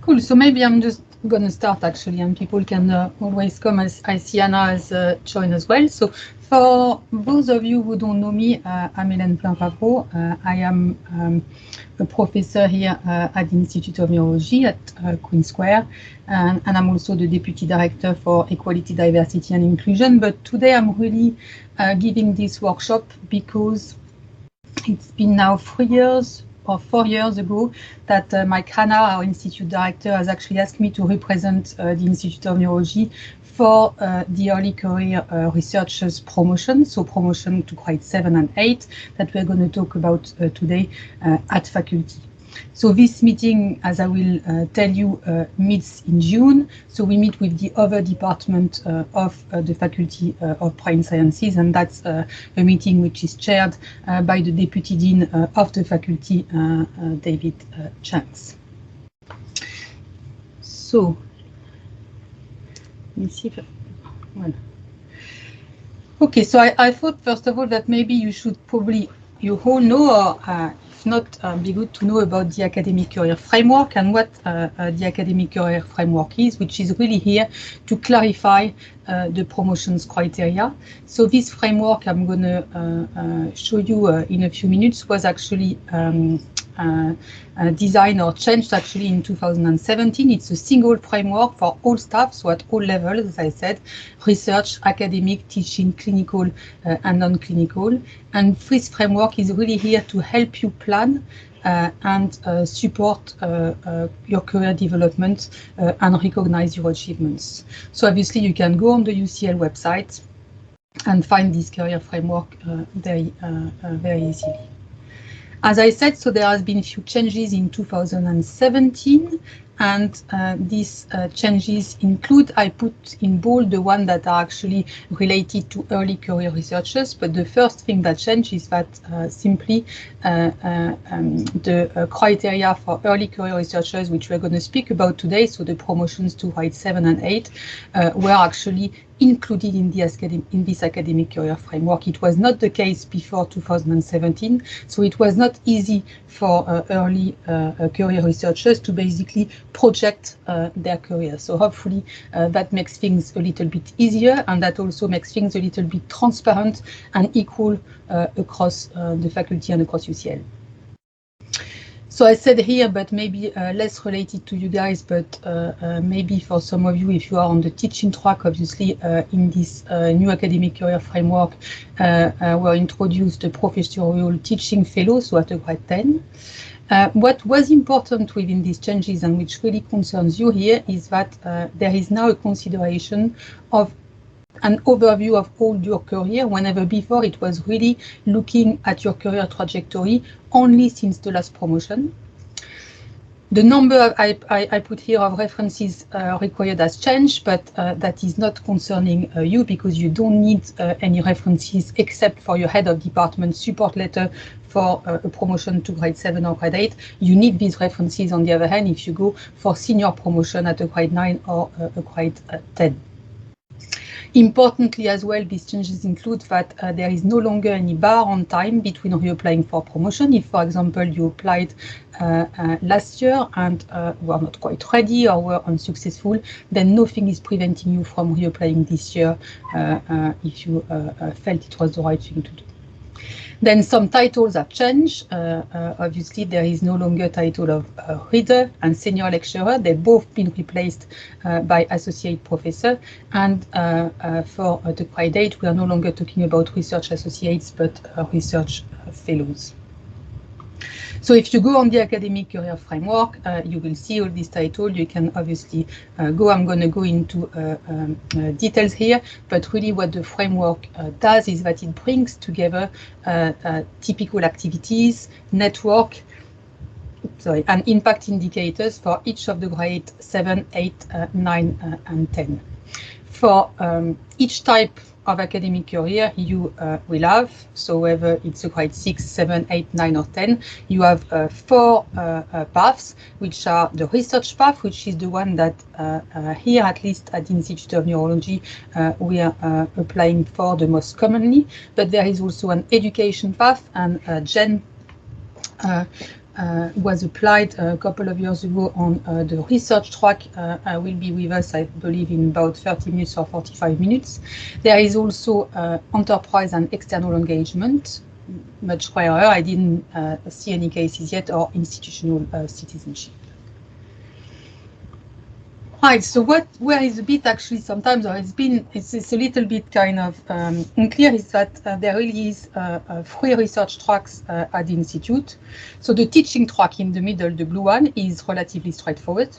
Cool. So maybe I'm just going to start actually, and people can always come as I see Anna as join as well. So for those of you who don't know me, I'm Elaine Plun-Favreau. I am a professor here at the Institute of Neurology at Queen Square, and I'm also the Deputy Director for Equality, Diversity and Inclusion. But today I'm really giving this workshop because it's been now 3 years or 4 years ago that Mike Hanna, our Institute Director, has actually asked me to represent the Institute of Neurology for the early career researchers promotion, so promotion to grade 7 and 8 that we're going to talk about today at faculty. So this meeting, as I will tell you, meets in June. So we meet with the other department of the Faculty of Brain Sciences, and that's a meeting which is chaired by the Deputy Dean of the faculty, David Chance. So, let me see if well. Okay, so I thought first of all that maybe you should probably, you all know, or if not, be good to know about the academic career framework and what the academic career framework is, which is really here to clarify the promotions criteria. So this framework I'm going to show you in a few minutes was actually designed or changed actually in 2017. It's a single framework for all staff, so at all levels, as I said, research, academic, teaching, clinical and non-clinical. And this framework is really here to help you plan and support your career development and recognize your achievements. So obviously you can go on the UCL website and find this career framework very easily. As I said, so there has been a few changes in 2017, and these changes include, I put in bold the one that are actually related to early career researchers, but the first thing that changed is that simply the criteria for early career researchers, which we're going to speak about today, so the promotions to grade 7 and 8, were actually included in this academic career framework. It was not the case before 2017, so it was not easy for early career researchers to basically project their career. So hopefully that makes things a little bit easier, and that also makes things a little bit transparent and equal across the faculty and across UCL. So I said here, but maybe less related to you guys, but maybe for some of you, if you are on the teaching track, obviously in this new academic career framework, were introduced the professorial teaching fellows, so at a grade 10. What was important within these changes and which really concerns you here is that there is now a consideration of an overview of all your career, whenever before it was really looking at your career trajectory only since the last promotion. The number I put here of references required has changed, but that is not concerning you, because you don't need any references except for your head of department support letter for a promotion to grade 7 or grade 8. You need these references on the other hand if you go for senior promotion at a grade 9 or a grade 10. Importantly as well, these changes include that there is no longer any bar on time between reapplying for promotion. If, for example, you applied last year and were not quite ready or were unsuccessful, then nothing is preventing you from reapplying this year if you felt it was the right thing to do. Then some titles have changed. Obviously, there is no longer title of reader and senior lecturer. They've both been replaced by associate professor. And for the grade 8, we are no longer talking about research associates, but research fellows. So if you go on the academic career framework, you will see all these titles. You can obviously go. I'm going to go into details here, but really what the framework does is that it brings together typical activities, network, and impact indicators for each of the grade 7, 8, 9, and 10. For each type of academic career you will have, so whether it's a grade 6, 7, 8, 9 or 10, you have 4 paths, which are the research path, which is the one that here, at least at the Institute of Neurology, we are applying for the most commonly, but there is also an education path and a gen was applied a couple of years ago on the research track will be with us, I believe, in about 30 minutes or 45 minutes. There is also enterprise and external engagement, much rarer. I didn't see any cases yet, or institutional citizenship. Right, so where is a bit actually sometimes, or it's a little bit kind of unclear, is that there really is 3 research tracks at the Institute. So the teaching track in the middle, the blue one, is relatively straightforward.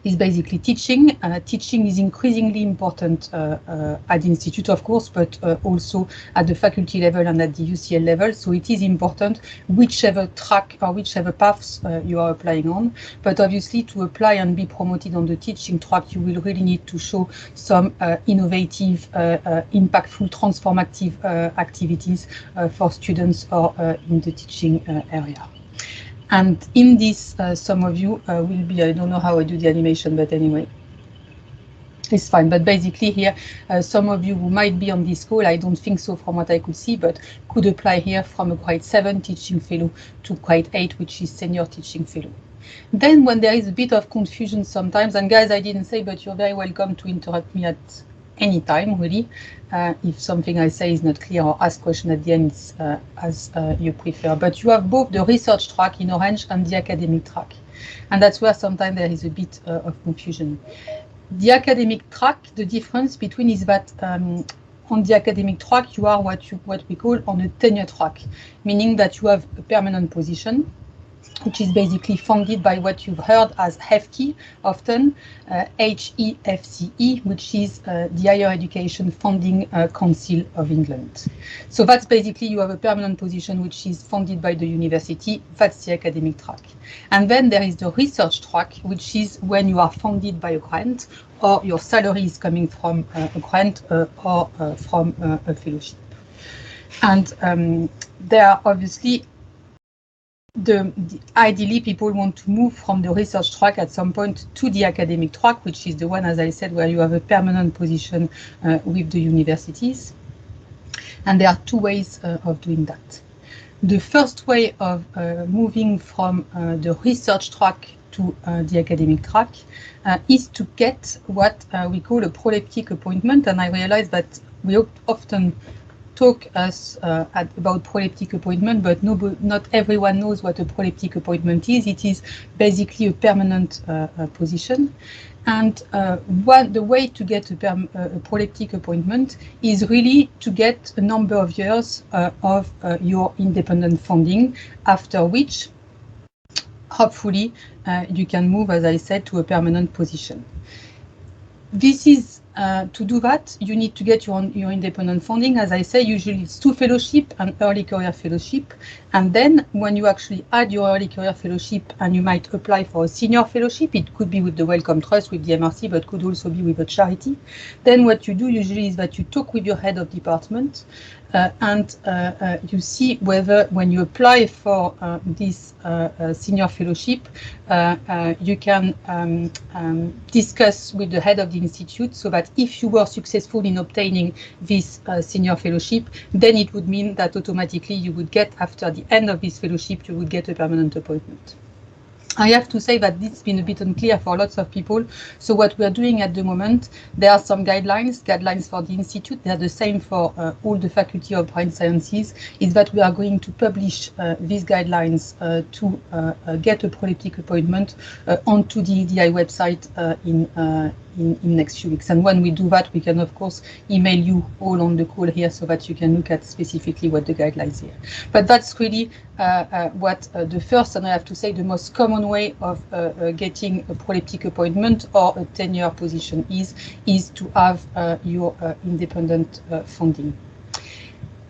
Is basically teaching. Teaching is increasingly important at the Institute, of course, but also at the faculty level and at the UCL level. So it is important whichever track or whichever paths you are applying on. But obviously, to apply and be promoted on the teaching track, you will really need to show some innovative, impactful, transformative activities for students or in the teaching area. And in this, some of you will be, I don't know how I do the animation, but anyway, it's fine. But basically here, some of you who might be on this call, I don't think so from what I could see, but could apply here from a grade 7 teaching fellow to grade 8, which is senior teaching fellow. Then when there is a bit of confusion sometimes, and guys, I didn't say, but you're very welcome to interrupt me at any time, really. If something I say is not clear, or ask question at the end, it's as you prefer. But you have both the research track in orange and the academic track. And that's where sometimes there is a bit of confusion. The academic track, the difference between is that on the academic track, you are what we call on a tenure track, meaning that you have a permanent position, which is basically funded by what you've heard as HEFCE, often HEFCE, which is the Higher Education Funding Council of England. So that's basically, you have a permanent position which is funded by the university. That's the academic track. And then there is the research track, which is when you are funded by a grant, or your salary is coming from a grant or from a fellowship. And there are obviously ideally, people want to move from the research track at some point to the academic track, which is the one, as I said, where you have a permanent position with the universities. And there are 2 ways of doing that. The first way of moving from the research track to the academic track is to get what we call a proleptic appointment. And I realize that we often talk about proleptic appointment, but not everyone knows what a proleptic appointment is. It is basically a permanent position. And the way to get a proleptic appointment is really to get a number of years of your independent funding, after which, hopefully, you can move, as I said, to a permanent position. This is to do that, you need to get your independent funding. As I say, usually it's 2 fellowship and early career fellowship. And then when you actually add your early career fellowship and you might apply for a senior fellowship, it could be with the Wellcome Trust, with the MRC, but could also be with a charity. Then what you do usually is that you talk with your head of department and you see whether when you apply for this senior fellowship, you can discuss with the head of the institute, so that if you were successful in obtaining this senior fellowship, then it would mean that automatically you would get, after the end of this fellowship, you would get a permanent appointment. I have to say that this has been a bit unclear for lots of people. So what we are doing at the moment, there are some guidelines for the Institute. They are the same for all the Faculty of Brain Sciences, is that we are going to publish these guidelines to get a proleptic appointment onto the EDI website in next few weeks. And when we do that, we can, of course, email you all on the call here so that you can look at specifically what the guidelines here. But that's really what the first, and I have to say, the most common way of getting a proleptic appointment or a tenure position is to have your independent funding.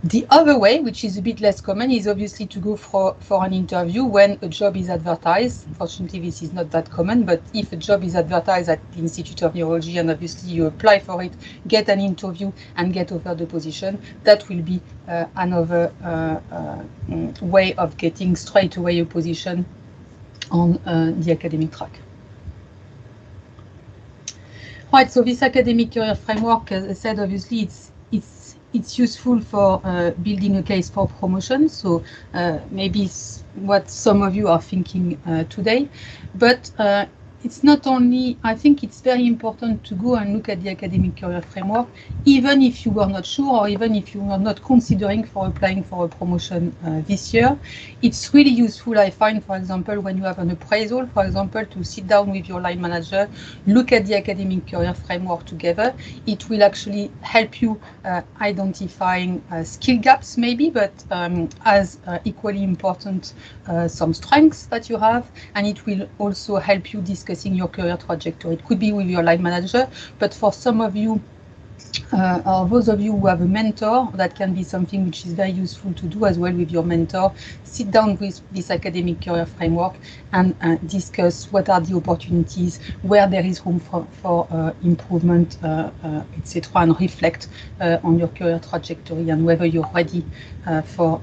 The other way, which is a bit less common, is obviously to go for an interview when a job is advertised. Fortunately, this is not that common, but if a job is advertised at the Institute of Neurology and obviously you apply for it, get an interview and get offered the position, that will be another way of getting straight away a position on the academic track. Right, so this academic career framework, as I said, obviously it's it's useful for building a case for promotion. So maybe it's what some of you are thinking today, but it's not only, I think it's very important to go and look at the academic career framework, even if you were not sure, or even if you were not considering for applying for a promotion this year. It's really useful, I find, for example, when you have an appraisal, for example, to sit down with your line manager, look at the academic career framework together. It will actually help you identifying skill gaps maybe, but as equally important, some strengths that you have, and it will also help you discussing your career trajectory. It could be with your line manager, but for some of you, or those of you who have a mentor, that can be something which is very useful to do as well with your mentor. Sit down with this academic career framework and discuss what are the opportunities, where there is room for improvement, etc., and reflect on your career trajectory and whether you're ready for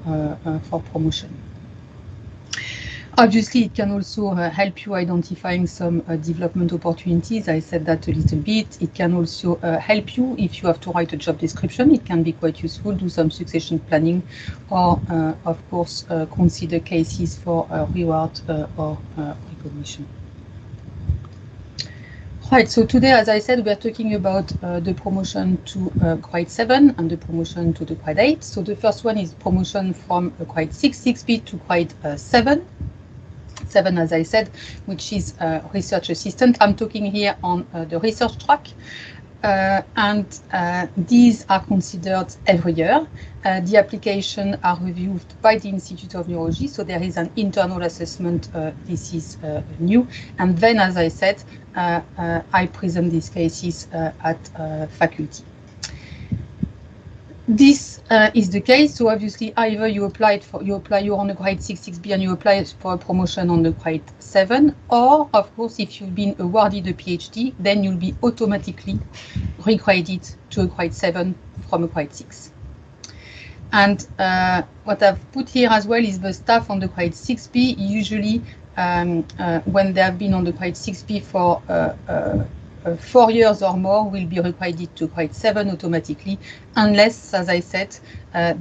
promotion. Obviously, it can also help you identifying some development opportunities. I said that a little bit. It can also help you if you have to write a job description. It can be quite useful, do some succession planning, or of course, consider cases for reward or recognition. Right, so today, as I said, we are talking about the promotion to grade 7 and the promotion to the grade 8. So the first one is promotion from grade 6, 6B to grade 7. 7, as I said, which is research assistant. I'm talking here on the research track. And these are considered every year. The applications are reviewed by the Institute of Neurology, so there is an internal assessment. This is new. And then, as I said, I present these cases at faculty. This is the case. So obviously, either you're on a grade 6, 6B, and you apply for a promotion on the grade 7, or of course, if you've been awarded a PhD, then you'll be automatically regraded to a grade 7 from a grade 6. And what I've put here as well is the staff on the grade 6B. Usually, when they have been on the grade 6B for 4 years or more, will be regraded to grade 7 automatically, unless, as I said,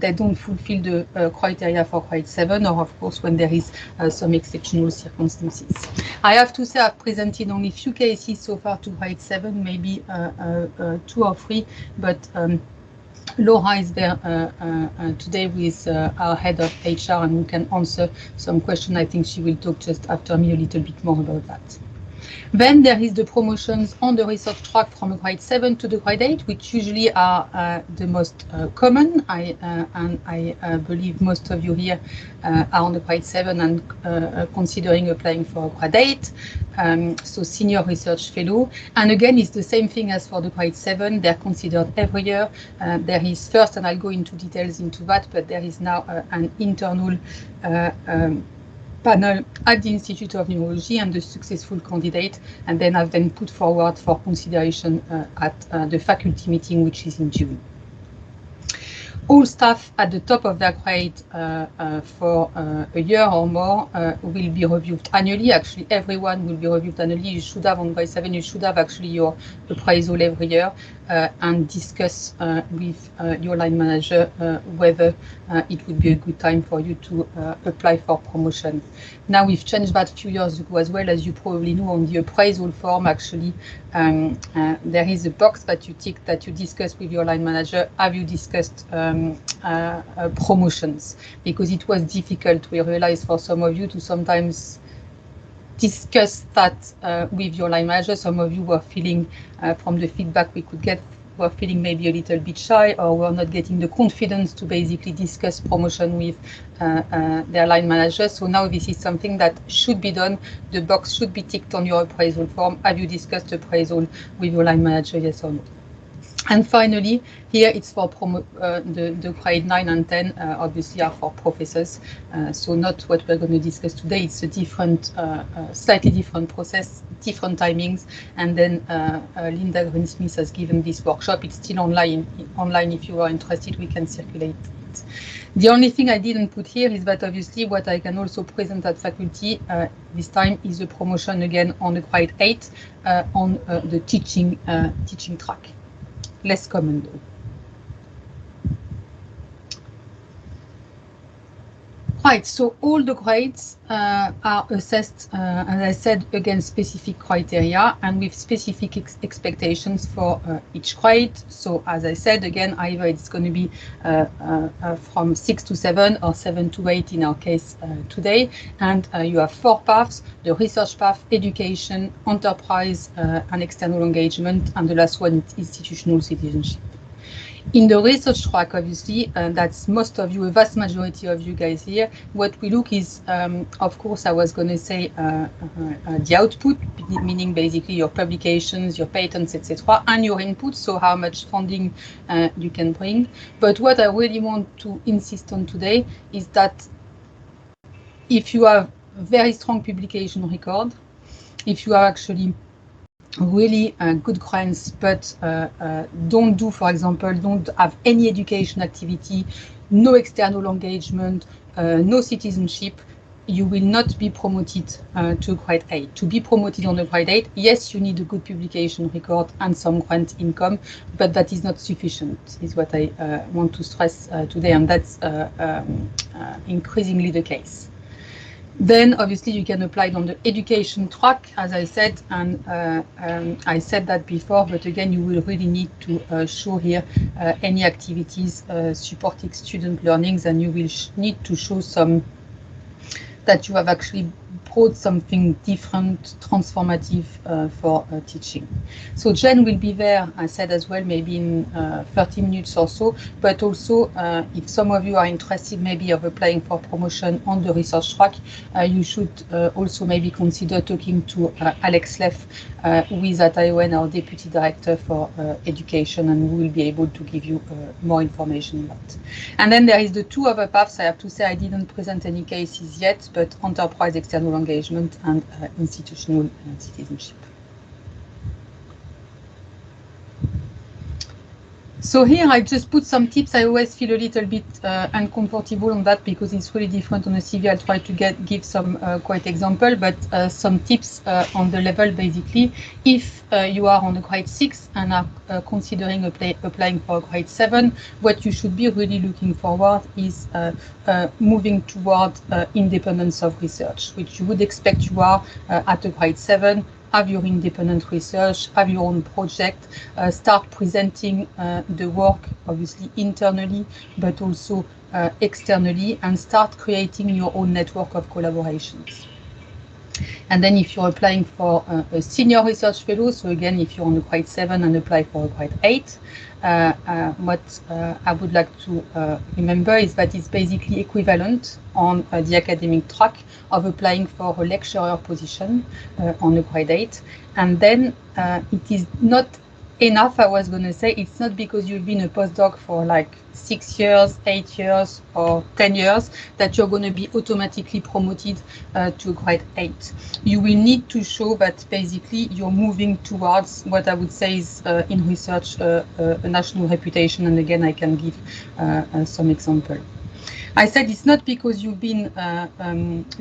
they don't fulfill the criteria for grade 7, or of course when there is some exceptional circumstances. I have to say I've presented only few cases so far to grade 7, maybe 2 or 3, but Laura is there today with our head of HR, and who can answer some questions. I think she will talk just after me a little bit more about that. Then there is the promotions on the research track from grade 7 to the grade 8, which usually are the most common. I believe most of you here are on the grade 7 and considering applying for grade 8, so senior research fellow. And again, it's the same thing as for the grade 7. They're considered every year. There is first, and I'll go into details into that, but there is now an internal panel at the Institute of Neurology, and the successful candidate, and then I've been put forward for consideration at the faculty meeting, which is in June. All staff at the top of their grade for a year or more will be reviewed annually. Actually, everyone will be reviewed annually. You should have on grade 7, you should have actually your appraisal every year and discuss with your line manager whether it would be a good time for you to apply for promotion. Now, we've changed that a few years ago as well. As you probably know, on the appraisal form, actually, there is a box that you tick, that you discuss with your line manager. Have you discussed promotions? Because it was difficult, we realized, for some of you to sometimes discuss that with your line manager. Some of you were feeling, from the feedback we could get, were feeling maybe a little bit shy, or were not getting the confidence to basically discuss promotion with their line manager. So now this is something that should be done. The box should be ticked on your appraisal form. Have you discussed appraisal with your line manager, yes or no? And finally, here it's for the grade 9 and 10, obviously are for professors. So not what we're going to discuss today. It's a different, slightly different process, different timings. And then Linda Greensmith has given this workshop. It's still online. If you are interested, we can circulate it. The only thing I didn't put here is that obviously what I can also present at faculty this time is a promotion again on the grade 8 on the teaching track. Less common though. Right, so all the grades are assessed, as I said, against specific criteria and with specific expectations for each grade. So as I said, again, either it's going to be from 6 to 7 or 7 to 8 in our case today. And you have 4 paths: the research path, education, enterprise, and external engagement, and the last one is institutional citizenship. In the research track, obviously, that's most of you, a vast majority of you guys here, what we look is, of course, I was going to say the output, meaning basically your publications, your patents, etc., and your input, so how much funding you can bring. But what I really want to insist on today is that if you have a very strong publication record, if you are actually really good grants, but don't do, for example, don't have any education activity, no external engagement, no citizenship, you will not be promoted to grade 8. To be promoted on a grade 8, yes, you need a good publication record and some grant income, but that is not sufficient, is what I want to stress today, and that's increasingly the case. Then obviously you can apply it on the education track, as I said, and I said that before, but again, you will really need to show here any activities supporting student learnings, and you will need to show some that you have actually brought something different, transformative for teaching. So Jen will be there, I said as well, maybe in 30 minutes or so, but also if some of you are interested maybe of applying for promotion on the research track, you should also maybe consider talking to Alex Leff, who is at ION, our Deputy Director for Education, and who will be able to give you more information on that. And then there is the 2 other paths. I have to say I didn't present any cases yet, but enterprise, external engagement, and institutional citizenship. So here I just put some tips. I always feel a little bit uncomfortable on that because it's really different on a CV. I'll try to give some quite example, but some tips on the level basically. If you are on a grade 6 and are considering applying for a grade 7, what you should be really looking forward is moving toward independence of research, which you would expect you are at a grade 7. Have your independent research, have your own project, start presenting the work, obviously internally, but also externally, and start creating your own network of collaborations. And then if you're applying for a senior research fellow, so again, if you're on a grade 7 and apply for a grade 8, what I would like to remember is that it's basically equivalent on the academic track of applying for a lecturer position on a grade 8. And then it is not enough, I was going to say, it's not because you've been a postdoc for like 6 years, 8 years, or 10 years that you're going to be automatically promoted to grade 8. You will need to show that basically you're moving towards what I would say is in research a national reputation, and again I can give some example. I said it's not because you've been a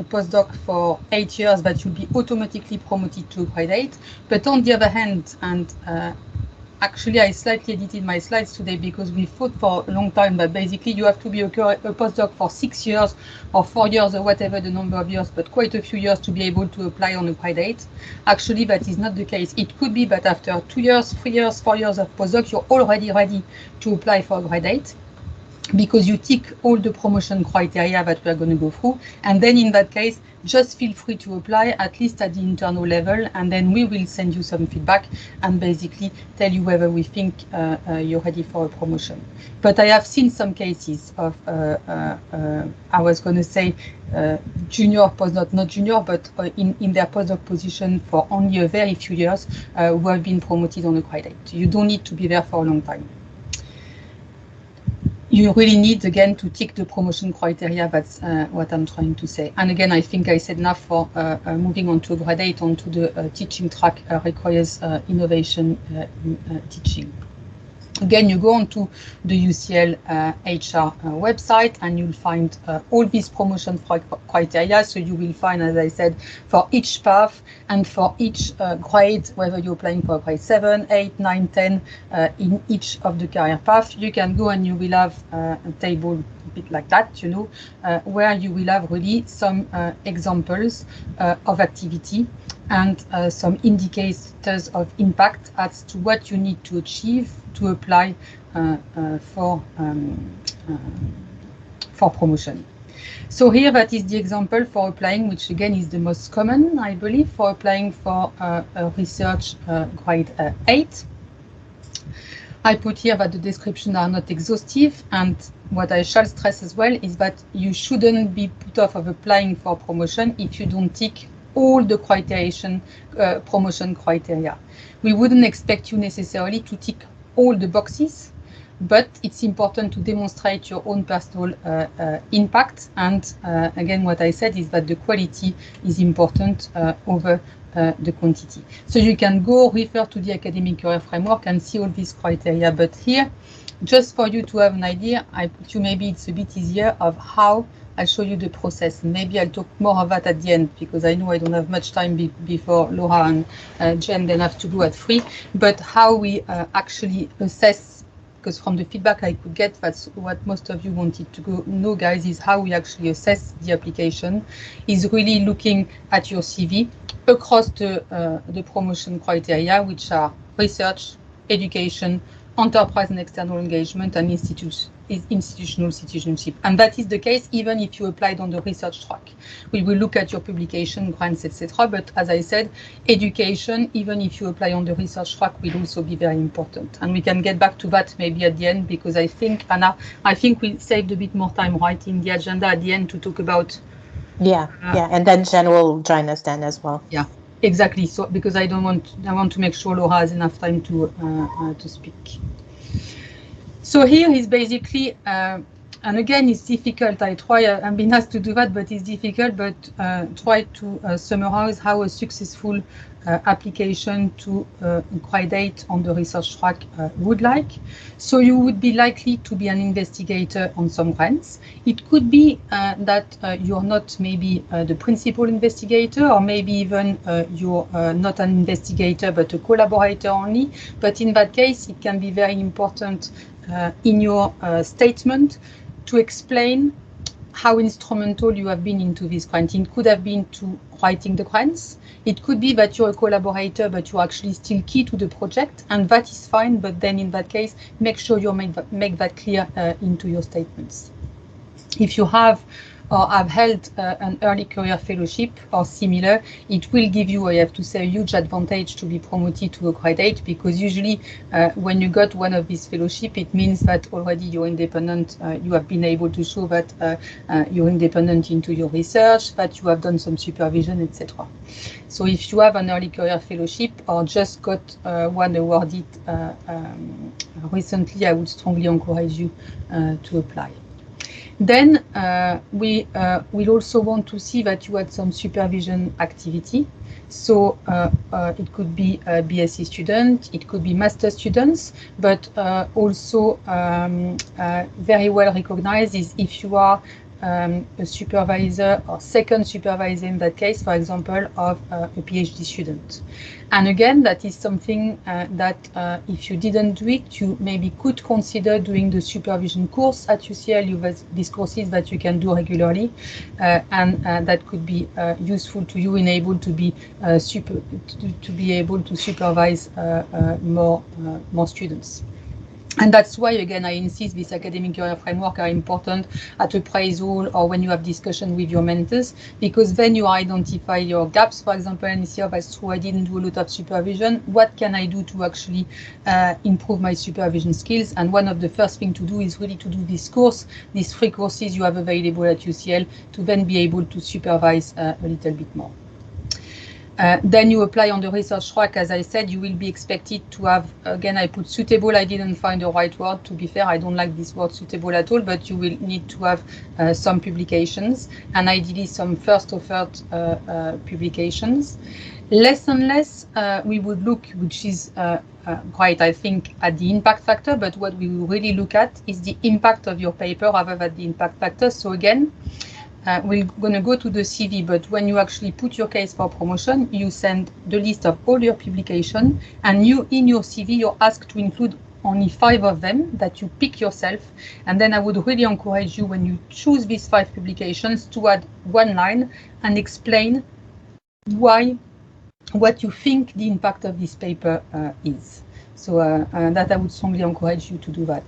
postdoc for 8 years that you'll be automatically promoted to grade 8, but on the other hand, and actually, I slightly edited my slides today because we thought for a long time that basically you have to be a postdoc for 6 years or 4 years or whatever the number of years, but quite a few years to be able to apply on a grade 8. Actually, that is not the case. It could be that after 2 years, 3 years, 4 years of postdoc, you're already ready to apply for a grade 8. Because you tick all the promotion criteria that we are going to go through. And then in that case, just feel free to apply, at least at the internal level, and then we will send you some feedback and basically tell you whether we think you're ready for a promotion. But I have seen some cases of, I was going to say, junior postdoc, not junior, but in their postdoc position for only a very few years who have been promoted on a grade 8. You don't need to be there for a long time. You really need, again, to tick the promotion criteria. That's what I'm trying to say. And again, I think I said enough for moving on to grade 8 onto the teaching track requires innovation in teaching. Again, you go onto the UCL HR website and you'll find all these promotion criteria. So you will find, as I said, for each path and for each grade, whether you're applying for grade 7, 8, 9, 10, in each of the career path, you can go and you will have a table a bit like that, you know, where you will have really some examples of activity and some indicators of impact as to what you need to achieve to apply for promotion. So here, that is the example for applying, which again is the most common, I believe, for applying for a research grade 8. I put here that the descriptions are not exhaustive, and what I shall stress as well is that you shouldn't be put off of applying for promotion if you don't tick all the promotion criteria. We wouldn't expect you necessarily to tick all the boxes, but it's important to demonstrate your own personal impact. And again, what I said is that the quality is important over the quantity. So you can go refer to the academic career framework and see all these criteria. But here, just for you to have an idea, I put you, maybe it's a bit easier, of how I'll show you the process. Maybe I'll talk more of that at the end, because I know I don't have much time before Laura and Jen then have to go at 3. But how we actually assess, because from the feedback I could get, that's what most of you wanted to know, guys, is how we actually assess the application, is really looking at your CV across the promotion criteria, which are research, education, enterprise and external engagement, and institutional citizenship. And that is the case even if you applied on the research track. We will look at your publication, grants, etc. But as I said, education, even if you apply on the research track, will also be very important. And we can get back to that maybe at the end, because I think, Anna, we saved a bit more time, right, in the agenda at the end to talk about. Yeah, and then Jen will join us then as well. Yeah. Exactly. So because I want to make sure Laura has enough time to speak. So here is basically, and again, it's difficult. I'm being asked to do that, but it's difficult. But try to summarize how a successful application to accredit on the research track would like. So you would be likely to be an investigator on some grants. It could be that you're not maybe the principal investigator, or maybe even you're not an investigator but a collaborator only. But in that case, it can be very important in your statement to explain how instrumental you have been into this grant. It could have been to writing the grants. It could be that you're a collaborator, but you're actually still key to the project, and that is fine. But then in that case, make sure you make that clear into your statements. If you have or have held an early career fellowship or similar, it will give you, I have to say, a huge advantage to be promoted to accredit, because usually when you got one of these fellowship, it means that already you're independent, you have been able to show that you're independent into your research, that you have done some supervision, etc. So if you have an early career fellowship or just got one awarded recently, I would strongly encourage you to apply. Then we will also want to see that you had some supervision activity. So it could be a BSc student, it could be master students, but also very well recognized is if you are a supervisor or second supervisor in that case, for example, of a PhD student. And again, that is something that if you didn't do it, you maybe could consider doing the supervision course at UCL. You have these courses that you can do regularly, and that could be useful to you in able to be able to supervise more students. And that's why, again, I insist this academic career framework are important at appraisal or when you have discussion with your mentors, because then you identify your gaps. For example, in ECR, that's true, I didn't do a lot of supervision. What can I do to actually improve my supervision skills? And one of the first things to do is really to do this course, these 3 courses you have available at UCL, to then be able to supervise a little bit more. Then you apply on the research track. As I said, you will be expected to have, again, I put suitable, I didn't find the right word. To be fair, I don't like this word suitable at all, but you will need to have some publications, and ideally some first or third publications. Less and less, we would look, which is right, I think, at the impact factor, but what we will really look at is the impact of your paper rather than the impact factor. So again, we're going to go to the CV, but when you actually put your case for promotion, you send the list of all your publications, and you, in your CV, you're asked to include only 5 of them that you pick yourself. And then I would really encourage you, when you choose these 5 publications, to add 1 line and explain why, what you think the impact of this paper is. So that I would strongly encourage you to do that.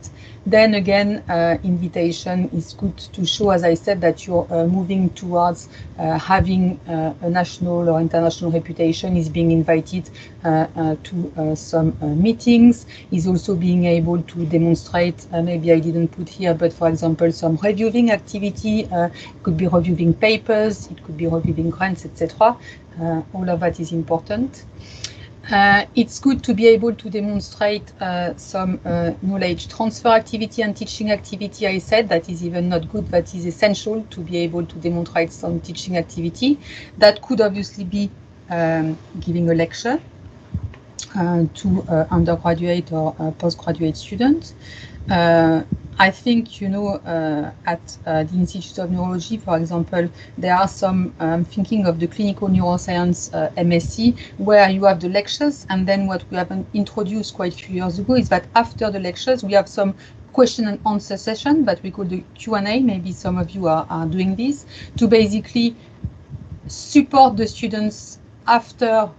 Then again, invitation is good to show, as I said, that you're moving towards having a national or international reputation, is being invited to some meetings, is also being able to demonstrate, maybe I didn't put here, but for example, some reviewing activity, it could be reviewing papers, it could be reviewing grants, etc. All of that is important. It's good to be able to demonstrate some knowledge transfer activity and teaching activity. I said that is even not good, that is essential to be able to demonstrate some teaching activity. That could obviously be giving a lecture to undergraduate or postgraduate students. I think, you know, at the Institute of Neurology, for example, there are some, I'm thinking of the clinical neuroscience MSc, where you have the lectures, and then what we have introduced quite a few years ago is that after the lectures, we have some question and answer session that we call the Q&A. Maybe some of you are doing this, to basically support the students after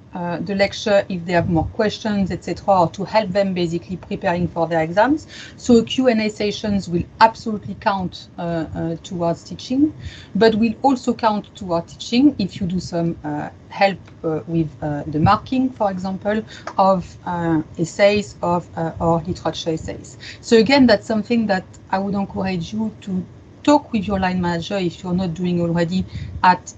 the lecture if they have more questions, etc., or to help them basically preparing for their exams. So Q&A sessions will absolutely count towards teaching, but will also count towards teaching if you do some help with the marking, for example, of essays or literature essays. So again, that's something that I would encourage you to talk with your line manager if you're not doing already at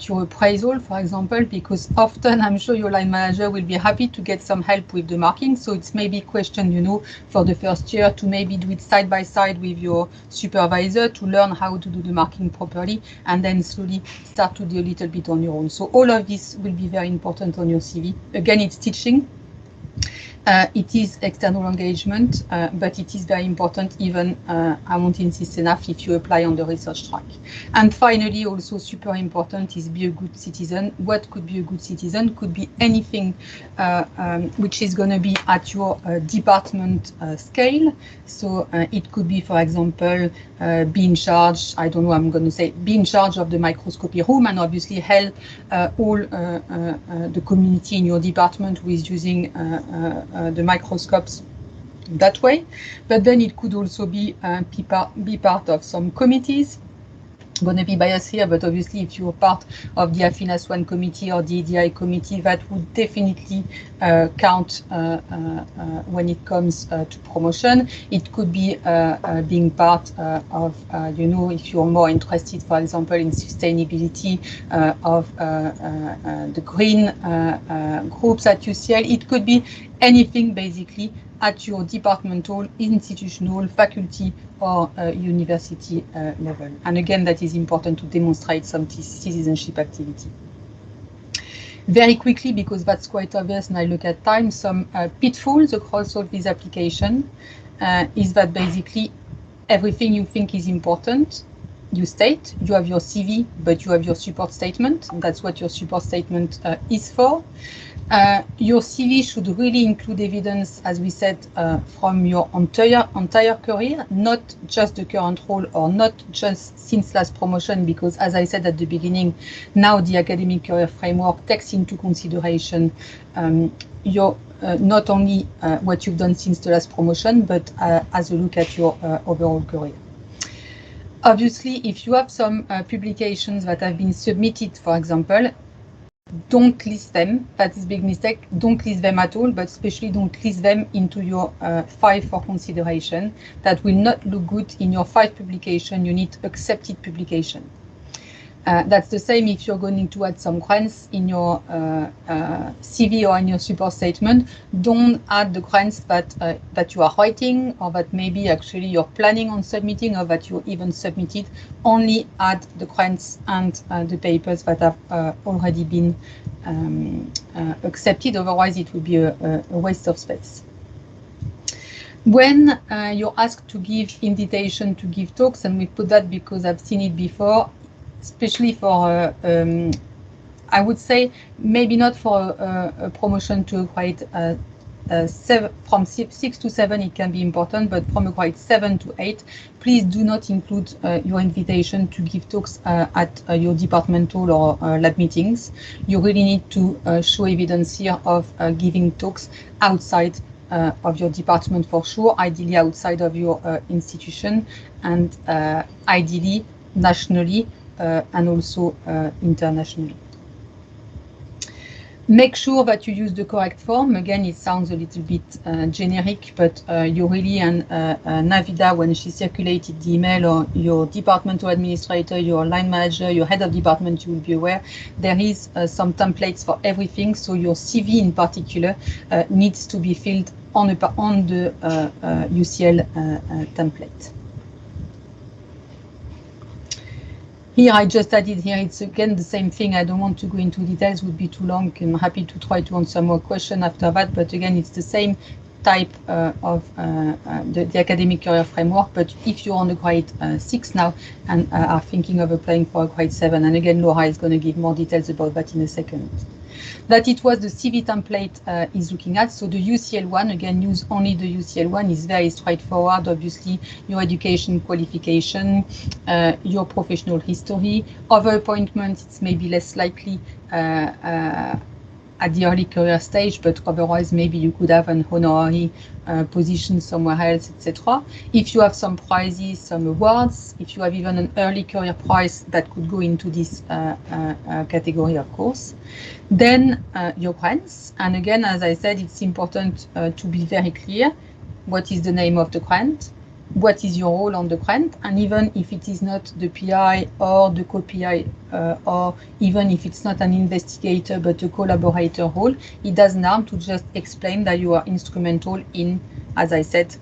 your appraisal, for example, because often I'm sure your line manager will be happy to get some help with the marking. So it's maybe a question, you know, for the first year to maybe do it side by side with your supervisor to learn how to do the marking properly, and then slowly start to do a little bit on your own. So all of this will be very important on your CV. Again, it's teaching. It is external engagement, but it is very important, even, I won't insist enough, if you apply on the research track. And finally, also super important is be a good citizen. What could be a good citizen? Could be anything which is going to be at your department scale. So it could be, for example, be in charge, I don't know, I'm going to say, be in charge of the microscopy room, and obviously help all the community in your department who is using the microscopes that way. But then it could also be part of some committees. I'm going to be biased here, but obviously if you're part of the AFINAS 1 committee or the EDI committee, that would definitely count when it comes to promotion. It could be being part of, you know, if you're more interested, for example, in sustainability of the green groups at UCL. It could be anything basically at your departmental, institutional, faculty or university level. And again, that is important to demonstrate some citizenship activity. Very quickly, because that's quite obvious and I look at time, some pitfalls across all these applications is that basically everything you think is important, you state. You have your CV, but you have your support statement. And that's what your support statement is for. Your CV should really include evidence, as we said, from your entire career, not just the current role or not just since last promotion, because as I said at the beginning, now the academic career framework takes into consideration your not only what you've done since the last promotion, but as a look at your overall career. Obviously, if you have some publications that have been submitted, for example, don't list them. That is a big mistake. Don't list them at all, but especially don't list them into your 5 for consideration. That will not look good in your 5 publication. You need accepted publication. That's the same if you're going to add some grants in your CV or in your support statement. Don't add the grants that you are writing, or that maybe actually you're planning on submitting, or that you even submitted. Only add the grants and the papers that have already been accepted. Otherwise, it would be a waste of space. When you're asked to give invitation to give talks, and we put that because I've seen it before, especially for, I would say, maybe not for a promotion to a grade from 6 to 7, it can be important, but from a grade 7 to 8, please do not include your invitation to give talks at your departmental or lab meetings. You really need to show evidence here of giving talks outside of your department for sure, ideally outside of your institution, and ideally nationally and also internationally. Make sure that you use the correct form. Again, it sounds a little bit generic, but Yorili and Navida, when she circulated the email, or your departmental administrator, your line manager, your head of department, you will be aware there is some templates for everything. So your CV in particular needs to be filled on the UCL template. Here, I just added here, it's again the same thing. I don't want to go into details, would be too long. I'm happy to try to answer more questions after that, but again, it's the same type of the academic career framework. But if you're on the grade 6 now and are thinking of applying for a grade 7, and again, Laura is going to give more details about that in a second. That it was the CV template is looking at. So the UCL one, again, use only the UCL one, is very straightforward. Obviously, your education qualification, your professional history. Other appointments, it's maybe less likely at the early career stage, but otherwise maybe you could have an honorary position somewhere else, etc. If you have some prizes, some awards, if you have even an early career prize, that could go into this category, of course. Then your grants, and again, as I said, it's important to be very clear. What is the name of the grant? What is your role on the grant? And even if it is not the PI or the co-PI, or even if it's not an investigator but a collaborator role, it doesn't harm to just explain that you are instrumental in, as I said,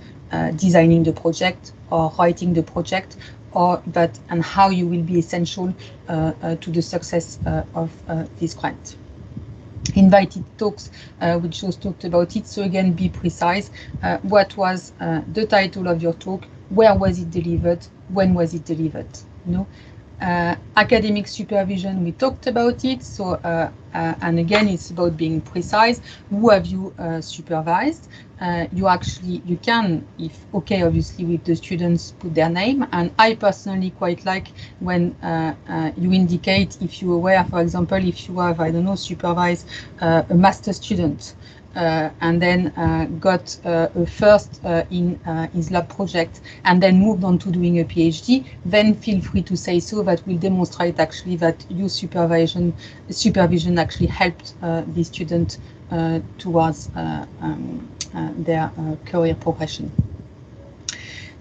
designing the project or writing the project, or that and how you will be essential to the success of this grant. Invited talks, which just talked about it. So again, be precise. What was the title of your talk? Where was it delivered? When was it delivered? You know, academic supervision, we talked about it. So and again, it's about being precise. Who have you supervised? You can, if okay, obviously with the students, put their name. And I personally quite like when you indicate, if you are aware, for example, if you have, I don't know, supervised a master student and then got a first in his lab project and then moved on to doing a PhD, then feel free to say so. That will demonstrate actually that your supervision actually helped the student towards their career progression.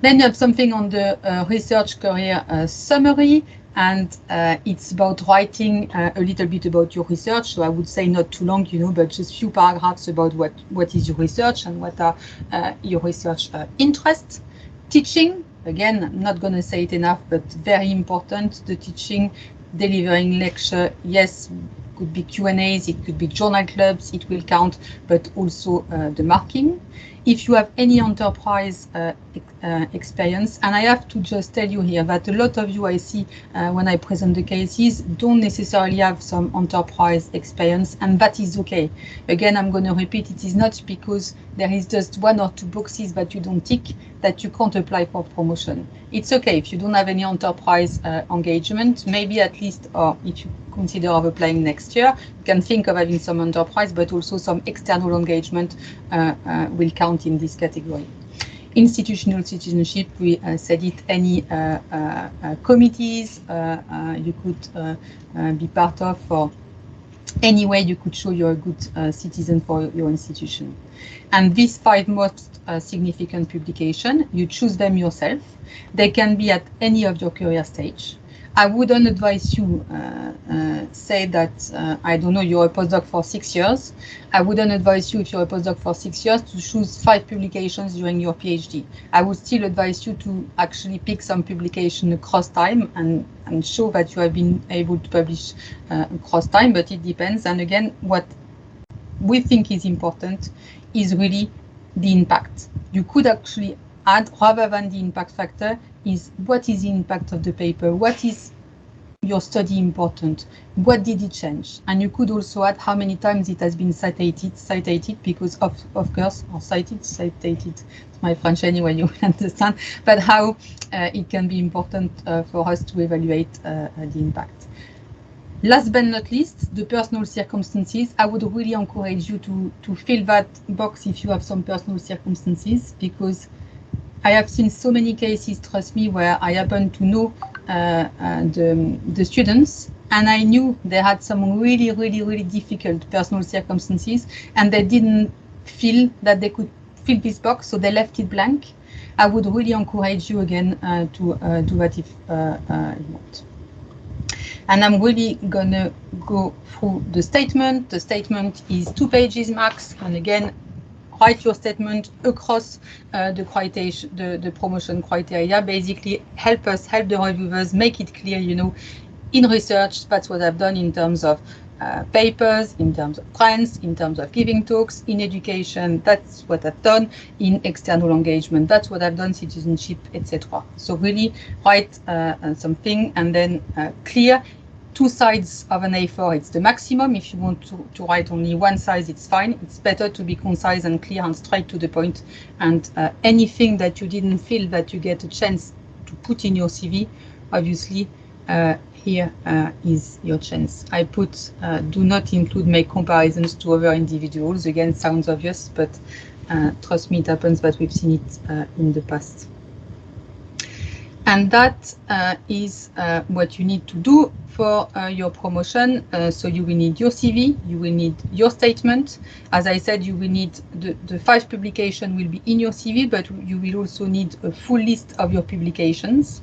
Then you have something on the research career summary, and it's about writing a little bit about your research. So I would say not too long, you know, but just few paragraphs about what is your research and what are your research interests. Teaching, again, I'm not going to say it enough, but very important. The teaching, delivering lecture, yes, could be Q&As, it could be journal clubs, it will count, but also the marking. If you have any enterprise experience, and I have to just tell you here that a lot of you I see when I present the cases don't necessarily have some enterprise experience, and that is okay. Again, I'm going to repeat, it is not because there is just one or two boxes that you don't tick that you can't apply for promotion. It's okay if you don't have any enterprise engagement, maybe at least, or if you consider of applying next year, you can think of having some enterprise, but also some external engagement will count in this category. Institutional citizenship, we said it, any committees you could be part of, or any way you could show you're a good citizen for your institution. And these 5 most significant publications, you choose them yourself. They can be at any of your career stage. I wouldn't advise you say that, I don't know, you're a postdoc for 6 years. I wouldn't advise you, if you're a postdoc for 6 years, to choose 5 publications during your PhD. I would still advise you to actually pick some publication across time and show that you have been able to publish across time, but it depends. And again, what we think is important is really the impact. You could actually add, rather than the impact factor, is what is the impact of the paper? What is your study important? What did it change? And you could also add how many times it has been cited, because of course, or cited, it's my French anyway, you will understand, but how it can be important for us to evaluate the impact. Last but not least, the personal circumstances. I would really encourage you to fill that box if you have some personal circumstances, because I have seen so many cases, trust me, where I happen to know the students, and I knew they had some really difficult personal circumstances, and they didn't feel that they could fill this box, so they left it blank. I would really encourage you again to do that if you want. And I'm really gonna go through the statement. The statement is 2 pages max, and again, write your statement across the promotion criteria. Basically, help the reviewers make it clear, you know, in research, that's what I've done in terms of papers, in terms of grants, in terms of giving talks, in education, that's what I've done, in external engagement, that's what I've done, citizenship, etc. So really write something, and then clear. 2 sides of an A4, it's the maximum. If you want to write only 1 side, it's fine. It's better to be concise and clear and straight to the point. And anything that you didn't feel that you get a chance to put in your CV, obviously, here is your chance. I put, do not include, make comparisons to other individuals. Again, sounds obvious, but trust me, it happens, that we've seen it in the past. And that is what you need to do for your promotion. So you will need your CV, you will need your statement. As I said, you will need the 5 publications will be in your CV, but you will also need a full list of your publications.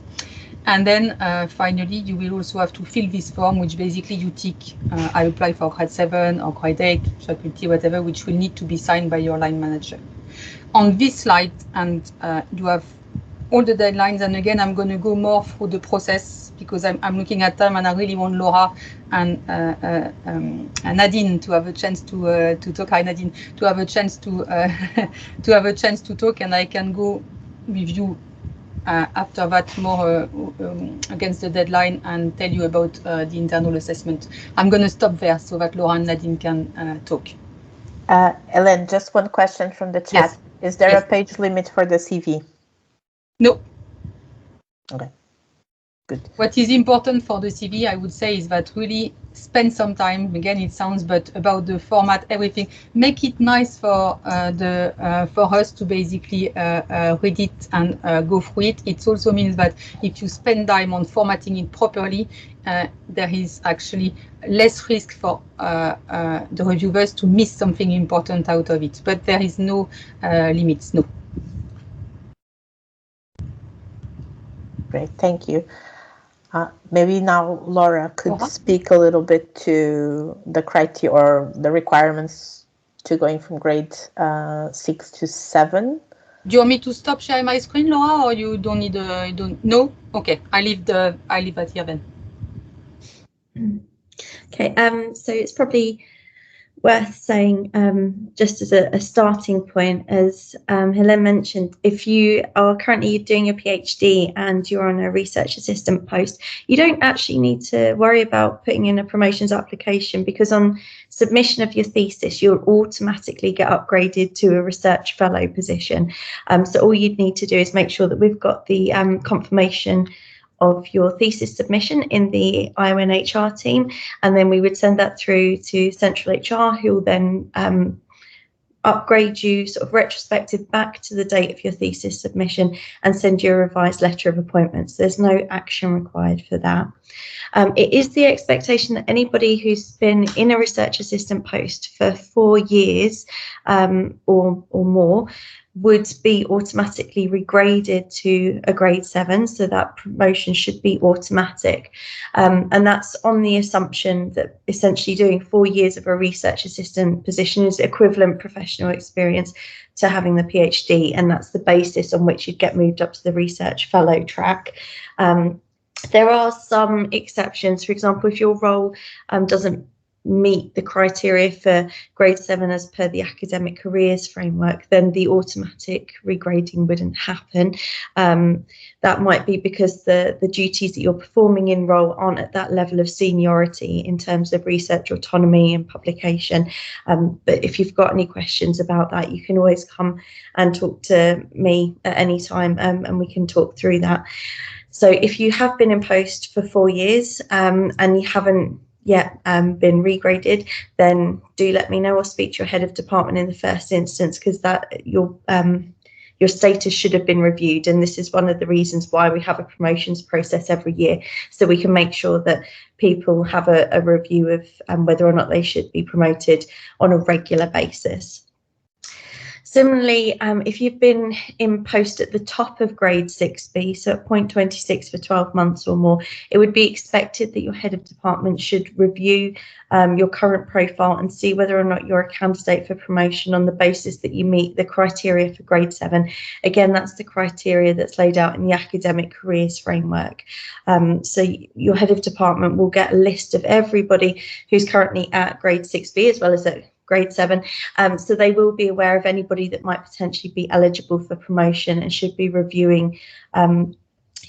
And then finally, you will also have to fill this form, which basically you tick, I apply for grade 7 or grade 8, faculty, whatever, which will need to be signed by your line manager. On this slide, and you have all the deadlines, and again, I'm going to go more through the process, because I'm looking at time, and I really want Laura and Nadine to have a chance to talk. Hi, Nadine, to have a chance to to have a chance to talk, and I can go with you after that more against the deadline and tell you about the internal assessment. I'm going to stop there so that Laura and Nadine can talk. Elaine, just one question from the chat. Yes. Is there a page limit for the CV? No. Okay, good. What is important for the CV, I would say, is that really spend some time. Again, it sounds, but about the format, everything. Make it nice for for us to basically read it and go through it. It also means that if you spend time on formatting it properly, there is actually less risk for the reviewers to miss something important out of it. But there is no limits, no. Great, thank you. Maybe now Laura could speak a little bit to the criteria or the requirements to going from grade 6 to 7. Do you want me to stop sharing my screen, Laura, or you don't need you don't? No? Okay, I leave that here then. Okay, so it's probably worth saying, just as a starting point, as Helene mentioned, if you are currently doing your PhD and you're on a research assistant post, you don't actually need to worry about putting in a promotions application, because on submission of your thesis, you'll automatically get upgraded to a research fellow position. So all you'd need to do is make sure that we've got the confirmation of your thesis submission in the ION HR team, and then we would send that through to central HR, who will then upgrade you sort of retrospective back to the date of your thesis submission and send you a revised letter of appointment. So there's no action required for that. It is the expectation that anybody who's been in a research assistant post for 4 years or more would be automatically regraded to a grade 7, so that promotion should be automatic. And that's on the assumption that essentially doing 4 years of a research assistant position is equivalent professional experience to having the PhD, and that's the basis on which you'd get moved up to the research fellow track. There are some exceptions. For example, if your role doesn't meet the criteria for grade 7 as per the academic careers framework, then the automatic regrading wouldn't happen. That might be because the duties that you're performing in role aren't at that level of seniority in terms of research autonomy and publication. But if you've got any questions about that, you can always come and talk to me at any time, and we can talk through that. So if you have been in post for 4 years and you haven't yet been regraded, then do let me know or speak to your head of department in the first instance, because that your status should have been reviewed, and this is one of the reasons why we have a promotions process every year, so we can make sure that people have a review of whether or not they should be promoted on a regular basis. Similarly, if you've been in post at the top of grade 6B, so at point 26 for 12 months or more, it would be expected that your head of department should review your current profile and see whether or not you're a candidate for promotion on the basis that you meet the criteria for grade 7. Again, that's the criteria that's laid out in the academic careers framework. So your head of department will get a list of everybody who's currently at grade 6B as well as at grade 7, so they will be aware of anybody that might potentially be eligible for promotion and should be reviewing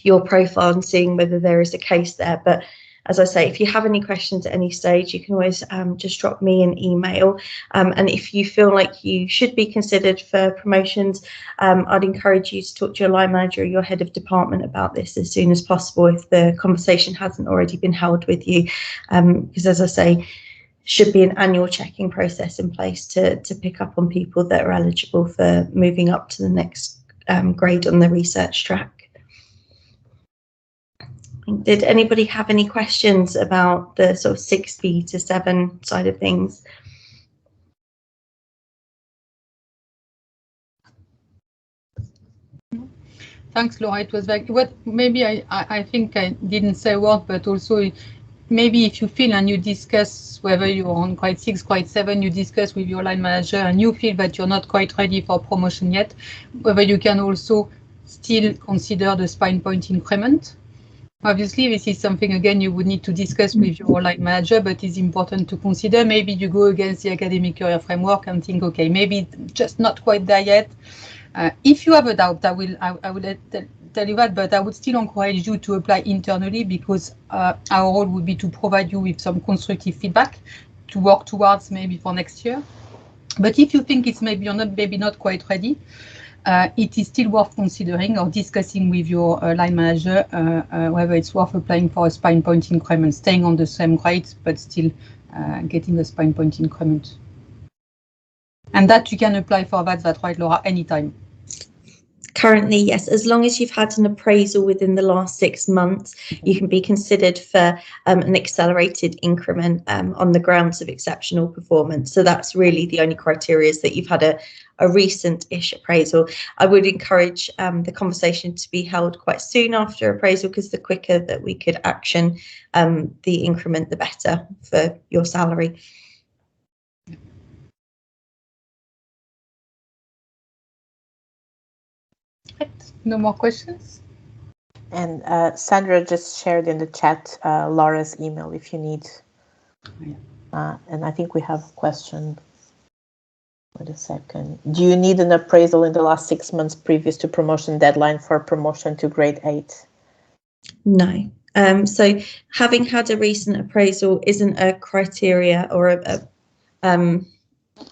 your profile and seeing whether there is a case there. But as I say, if you have any questions at any stage, you can always just drop me an email, and if you feel like you should be considered for promotions, I'd encourage you to talk to your line manager or your head of department about this as soon as possible if the conversation hasn't already been held with you, because as I say, should be an annual checking process in place to pick up on people that are eligible for moving up to the next grade on the research track. Did anybody have any questions about the sort of 6B to 7 side of things? Thanks, Laura. It was like what maybe I think I didn't say a word, but also maybe if you feel and you discuss whether you're on grade 6, grade 7, you discuss with your line manager and you feel that you're not quite ready for promotion yet, whether you can also still consider the spine point increment. Obviously, this is something, again, you would need to discuss with your line manager, but it's important to consider. Maybe you go against the academic career framework and think, okay, maybe just not quite there yet. If you have a doubt, I will tell you that, but I would still encourage you to apply internally, because our role would be to provide you with some constructive feedback to work towards maybe for next year. But if you think it's maybe not quite ready, it is still worth considering or discussing with your line manager whether it's worth applying for a spine point increment, staying on the same grade, but still getting a spine point increment. And that you can apply for that's right, Laura, anytime. Currently, yes, as long as you've had an appraisal within the last 6 months, you can be considered for an accelerated increment on the grounds of exceptional performance. So that's really the only criteria, is that you've had a recent-ish appraisal. I would encourage the conversation to be held quite soon after appraisal, because the quicker that we could action the increment, the better for your salary. No more questions? And Sandra just shared in the chat Laura's email if you need. And I think we have a question. Wait a second. Do you need an appraisal in the last 6 months previous to promotion deadline for promotion to grade 8? No. So having had a recent appraisal isn't a criteria or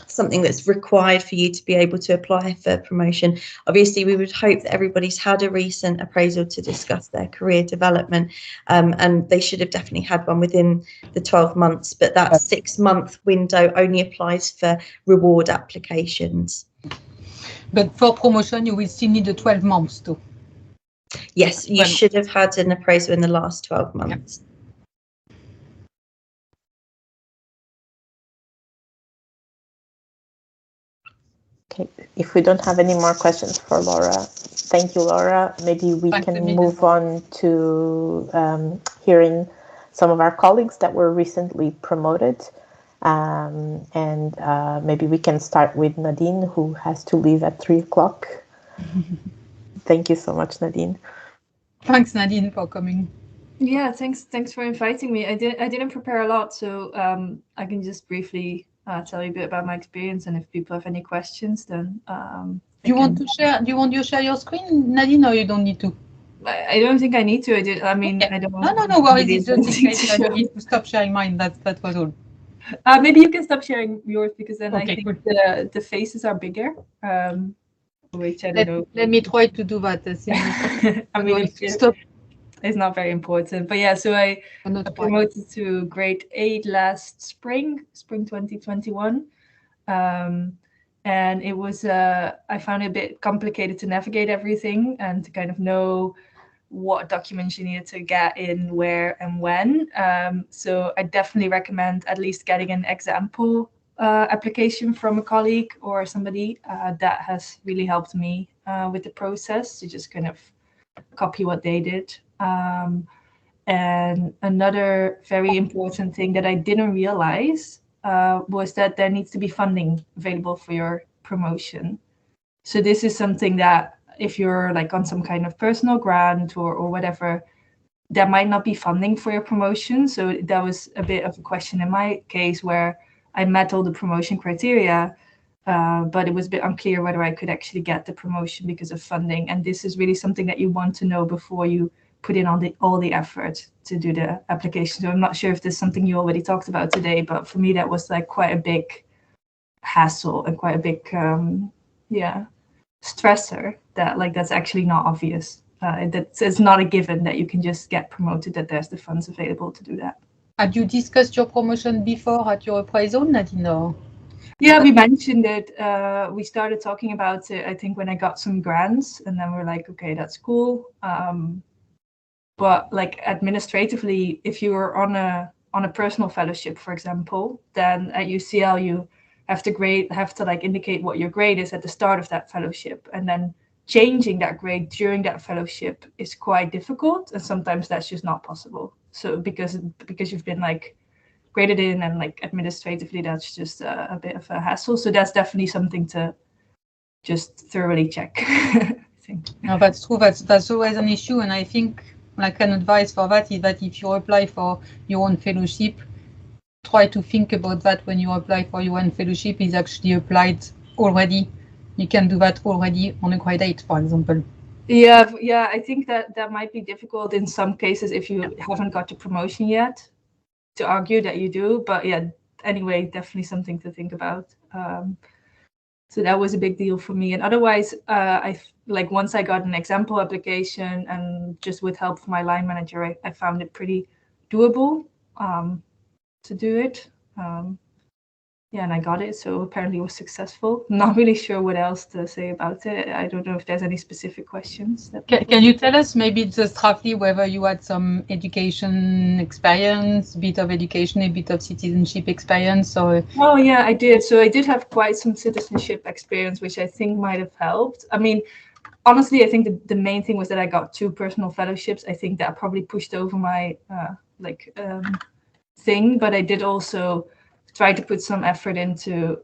something that's required for you to be able to apply for promotion. Obviously, we would hope that everybody's had a recent appraisal to discuss their career development, and they should have definitely had one within the 12 months, but that 6-month window only applies for reward applications. But for promotion, you will still need the 12 months too. Yes, you should have had an appraisal in the last 12 months. Yeah. Okay, if we don't have any more questions for Laura, thank you, Laura. Maybe we can move on to hearing some of our colleagues that were recently promoted. And maybe we can start with Nadine, who has to leave at 3 o'clock. Thank you so much, Nadine. Thanks, Nadine, for coming. Yeah, thanks for inviting me. I didn't prepare a lot, so I can just briefly tell you a bit about my experience, and if people have any questions, then do you want to share your screen, Nadine, or you don't need to? I don't think I need to. I mean, okay. I don't. No worries. It's just in case I need to stop sharing mine. That was all. Maybe you can stop sharing yours, because then okay, I think the faces are bigger. Which I don't know. Let me try to do that. I mean, stop. It's not very important, but yeah. So I promoted to grade 8 last spring 2021, and it was I found it a bit complicated to navigate everything and to kind of know what documents you needed to get in where and when. So I definitely recommend at least getting an example application from a colleague or somebody that has really helped me with the process, to just kind of copy what they did. And another very important thing that I didn't realize was that there needs to be funding available for your promotion. So this is something that if you're like on some kind of personal grant or whatever, there might not be funding for your promotion. So that was a bit of a question in my case, where I met all the promotion criteria, but it was a bit unclear whether I could actually get the promotion because of funding. And this is really something that you want to know before you put in all the effort to do the application. So I'm not sure if this is something you already talked about today, but for me that was like quite a big hassle and quite a big stressor, that like that's actually not obvious. It's not a given that you can just get promoted, that there's the funds available to do that. Had you discussed your promotion before at your appraisal, Nadine? Yeah, we mentioned it. We started talking about it, I think, when I got some grants, and then we're like, okay, that's cool. But like administratively, if you were on a personal fellowship, for example, then at UCL you have to like indicate what your grade is at the start of that fellowship, and then changing that grade during that fellowship is quite difficult, and sometimes that's just not possible. So because you've been like graded in, and like administratively that's just a bit of a hassle. So that's definitely something to just thoroughly check. I think. No, that's true. That's always an issue, and I think like an advice for that is that if you apply for your own fellowship, try to think about that when you apply for your own fellowship is actually applied already. You can do that already on a grade 8, for example. Yeah, I think that might be difficult in some cases if you haven't got the promotion yet, to argue that you do. But yeah, anyway, definitely something to think about. So that was a big deal for me. And otherwise, I like once I got an example application, and just with help from my line manager, I found it pretty doable to do it. And I got it. So apparently it was successful. Not really sure what else to say about it. I don't know if there's any specific questions. Can you tell us maybe just roughly whether you had some education experience, a bit of education, a bit of citizenship experience? Or... Oh, yeah, I did. So I did have quite some citizenship experience, which I think might have helped. I mean, honestly, I think the main thing was that I got 2 personal fellowships. I think that probably pushed over my thing, but I did also try to put some effort into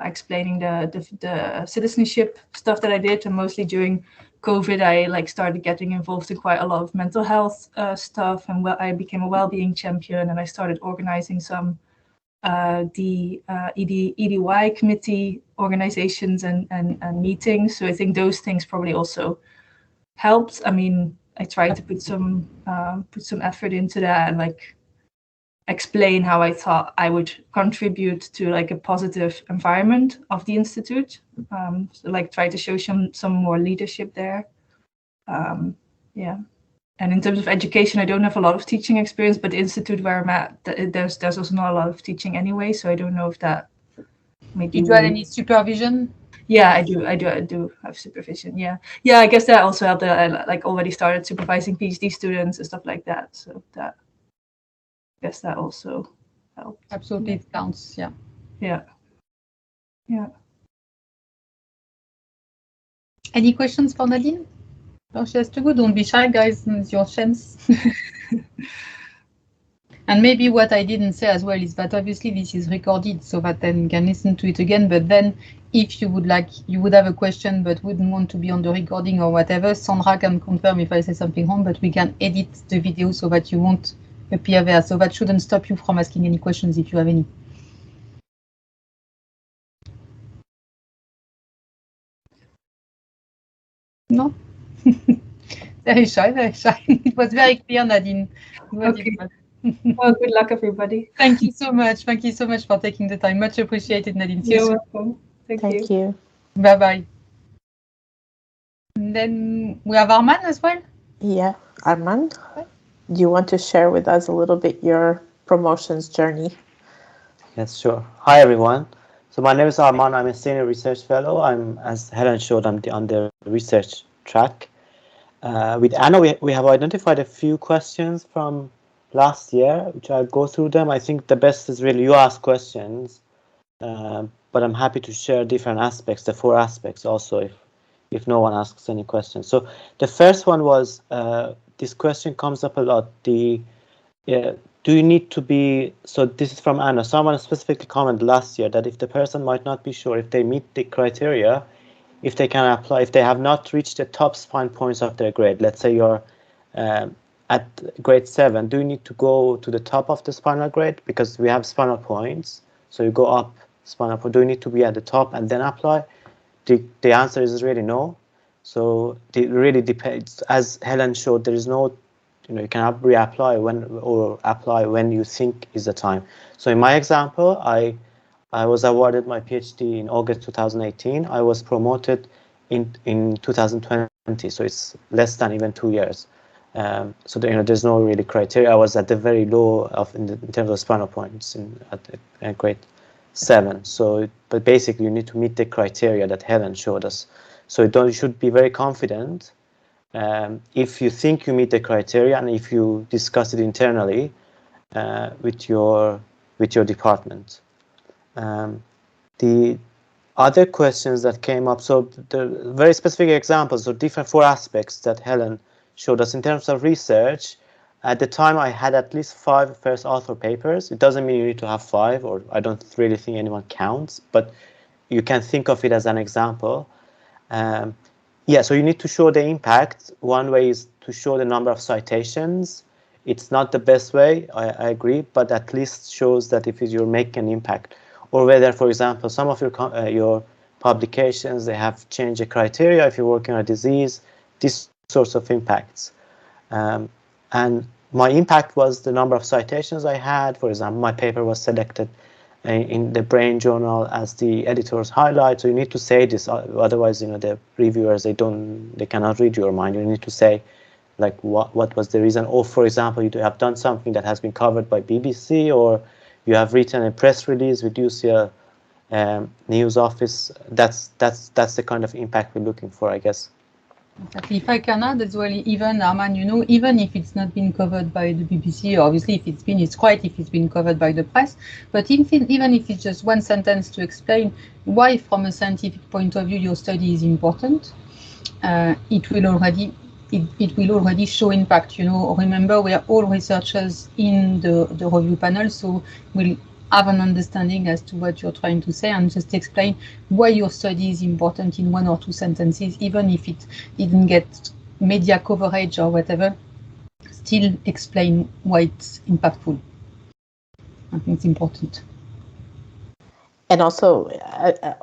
explaining the citizenship stuff that I did, and mostly during COVID, I like started getting involved in quite a lot of mental health stuff, and I became a well-being champion, and I started organizing some the EDY committee organizations and meetings. So I think those things probably also helped. I mean, I tried to put some effort into that, and like explain how I thought I would contribute to like a positive environment of the institute. So like try to show some more leadership there. And in terms of education, I don't have a lot of teaching experience, but the institute where I'm at, there's also not a lot of teaching anyway. So I don't know if that maybe. Did you have any supervision? Yeah, I do have supervision. Yeah. I guess that also helped. I like already started supervising PhD students and stuff like that. So that. I guess that also helped. Absolutely, it counts. Yeah. Any questions for Nadine? No, she has to go. Don't be shy, guys. It's your chance. And maybe what I didn't say as well is that obviously this is recorded so that then you can listen to it again. But then if you would like, you would have a question but wouldn't want to be on the recording or whatever, Sandra can confirm if I say something wrong, but we can edit the video so that you won't appear there. So that shouldn't stop you from asking any questions if you have any. No? Very shy, very shy. It was very clear, Nadine. Okay. Well, good luck, everybody. Thank you so much. Thank you so much for taking the time. Much appreciated, Nadine. You're welcome. Thank you. Bye-bye. And then we have Arman as well. Yeah, Arman, do you want to share with us a little bit your promotions journey? Yes, sure. Hi, everyone. So my name is Arman. I'm a senior research fellow. As Helen showed, I'm on the research track. With Anna, we have identified a few questions from last year, which I'll go through them. I think the best is really you ask questions, but I'm happy to share different aspects, the 4 aspects also, if no one asks any questions. So the first one was, this question comes up a lot, do you need to be, so this is from Anna, someone specifically commented last year that if the person might not be sure if they meet the criteria, if they can apply, if they have not reached the top spine points of their grade, let's say you're at grade 7, do you need to go to the top of the spinal grade? Because we have spinal points, so you go up spinal point, do you need to be at the top and then apply? The answer is really no. So it really depends. As Helen showed, there is no, you can reapply or apply when you think is the time. So in my example, I was awarded my PhD in August 2018. I was promoted in 2020, so it's less than even 2 years. So there's no really criteria. I was at the very low in terms of spinal points at grade 7. So, but basically you need to meet the criteria that Helen showed us. So you should be very confident if you think you meet the criteria and if you discuss it internally with your department. The other questions that came up, so the very specific examples of different 4 aspects that Helen showed us in terms of research. At the time, I had at least 5 first author papers. It doesn't mean you need to have 5, or I don't really think anyone counts, but you can think of it as an example. Yeah, so you need to show the impact. One way is to show the number of citations. It's not the best way, I agree, but at least shows that if you're making an impact. Or whether, for example, some of your publications, they have changed the criteria if you're working on a disease, these sorts of impacts. And my impact was the number of citations I had. For example, my paper was selected in the Brain Journal as the editor's highlight. So you need to say this, otherwise, the reviewers, they cannot read your mind. You need to say, like, what was the reason? Or, for example, you have done something that has been covered by BBC, or you have written a press release with UCL news office. That's the kind of impact we're looking for, I guess. Exactly. If I can add as well, even Arman, even if it's not been covered by the BBC, obviously if it's been, it's great if it's been covered by the press, but even if it's just one sentence to explain why from a scientific point of view your study is important, it will already show impact. Remember, we are all researchers in the review panel, so we'll have an understanding as to what you're trying to say and just explain why your study is important in 1 or 2 sentences, even if it didn't get media coverage or whatever, still explain why it's impactful. I think it's important. And also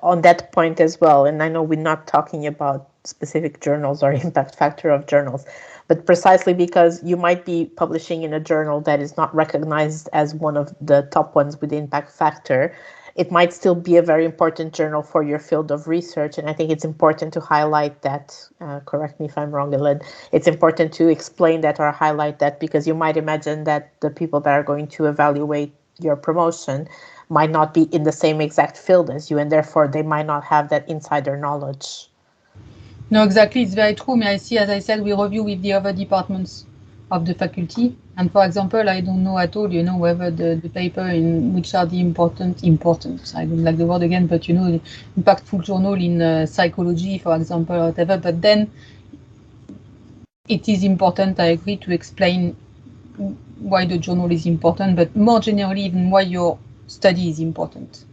on that point as well, and I know we're not talking about specific journals or impact factor of journals, but precisely because you might be publishing in a journal that is not recognized as one of the top ones with impact factor, it might still be a very important journal for your field of research. And I think it's important to highlight that, correct me if I'm wrong, Elaine, it's important to explain that or highlight that, because you might imagine that the people that are going to evaluate your promotion might not be in the same exact field as you, and therefore they might not have that insider knowledge. No, exactly. It's very true. May I see, as I said, we review with the other departments. of the faculty. And for example, I don't know at all, you know, whether the paper in which are the important, I don't like the word again, but you know, the impactful journal in psychology, for example, or whatever. But then it is important, I agree, to explain why the journal is important, but more generally, even why your study is important.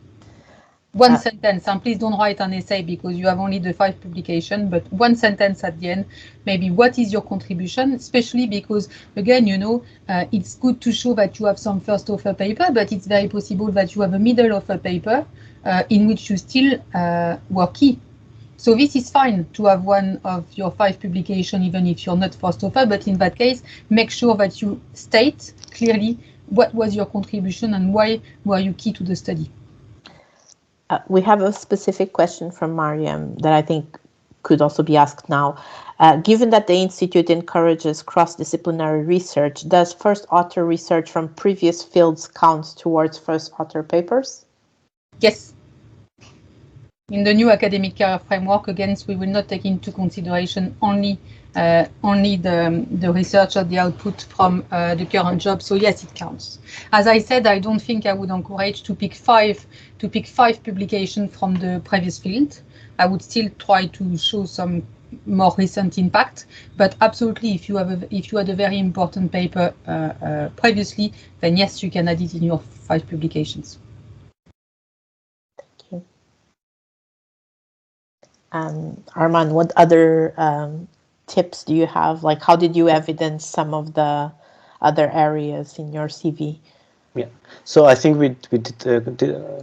One sentence, and please don't write an essay because you have only the 5 publications, but one sentence at the end, maybe what is your contribution, especially because, again, you know, it's good to show that you have some first offer paper, but it's very possible that you have a middle offer paper in which you still were key. So this is fine to have one of your 5 publications, even if you're not first offer, but in that case, make sure that you state clearly what was your contribution and why were you key to the study. We have a specific question from Mariam that I think could also be asked now. Given that the Institute encourages cross-disciplinary research, does first author research from previous fields count towards first author papers? Yes. In the new academic career framework, again, we will not take into consideration only the research or the output from the current job. So yes, it counts. As I said, I don't think I would encourage to pick five publications from the previous field. I would still try to show some more recent impact, but absolutely, if you had a very important paper previously, then yes, you can add it in your 5 publications. Thank you. Arman, what other tips do you have? Like, how did you evidence some of the other areas in your CV? Yeah, so I think we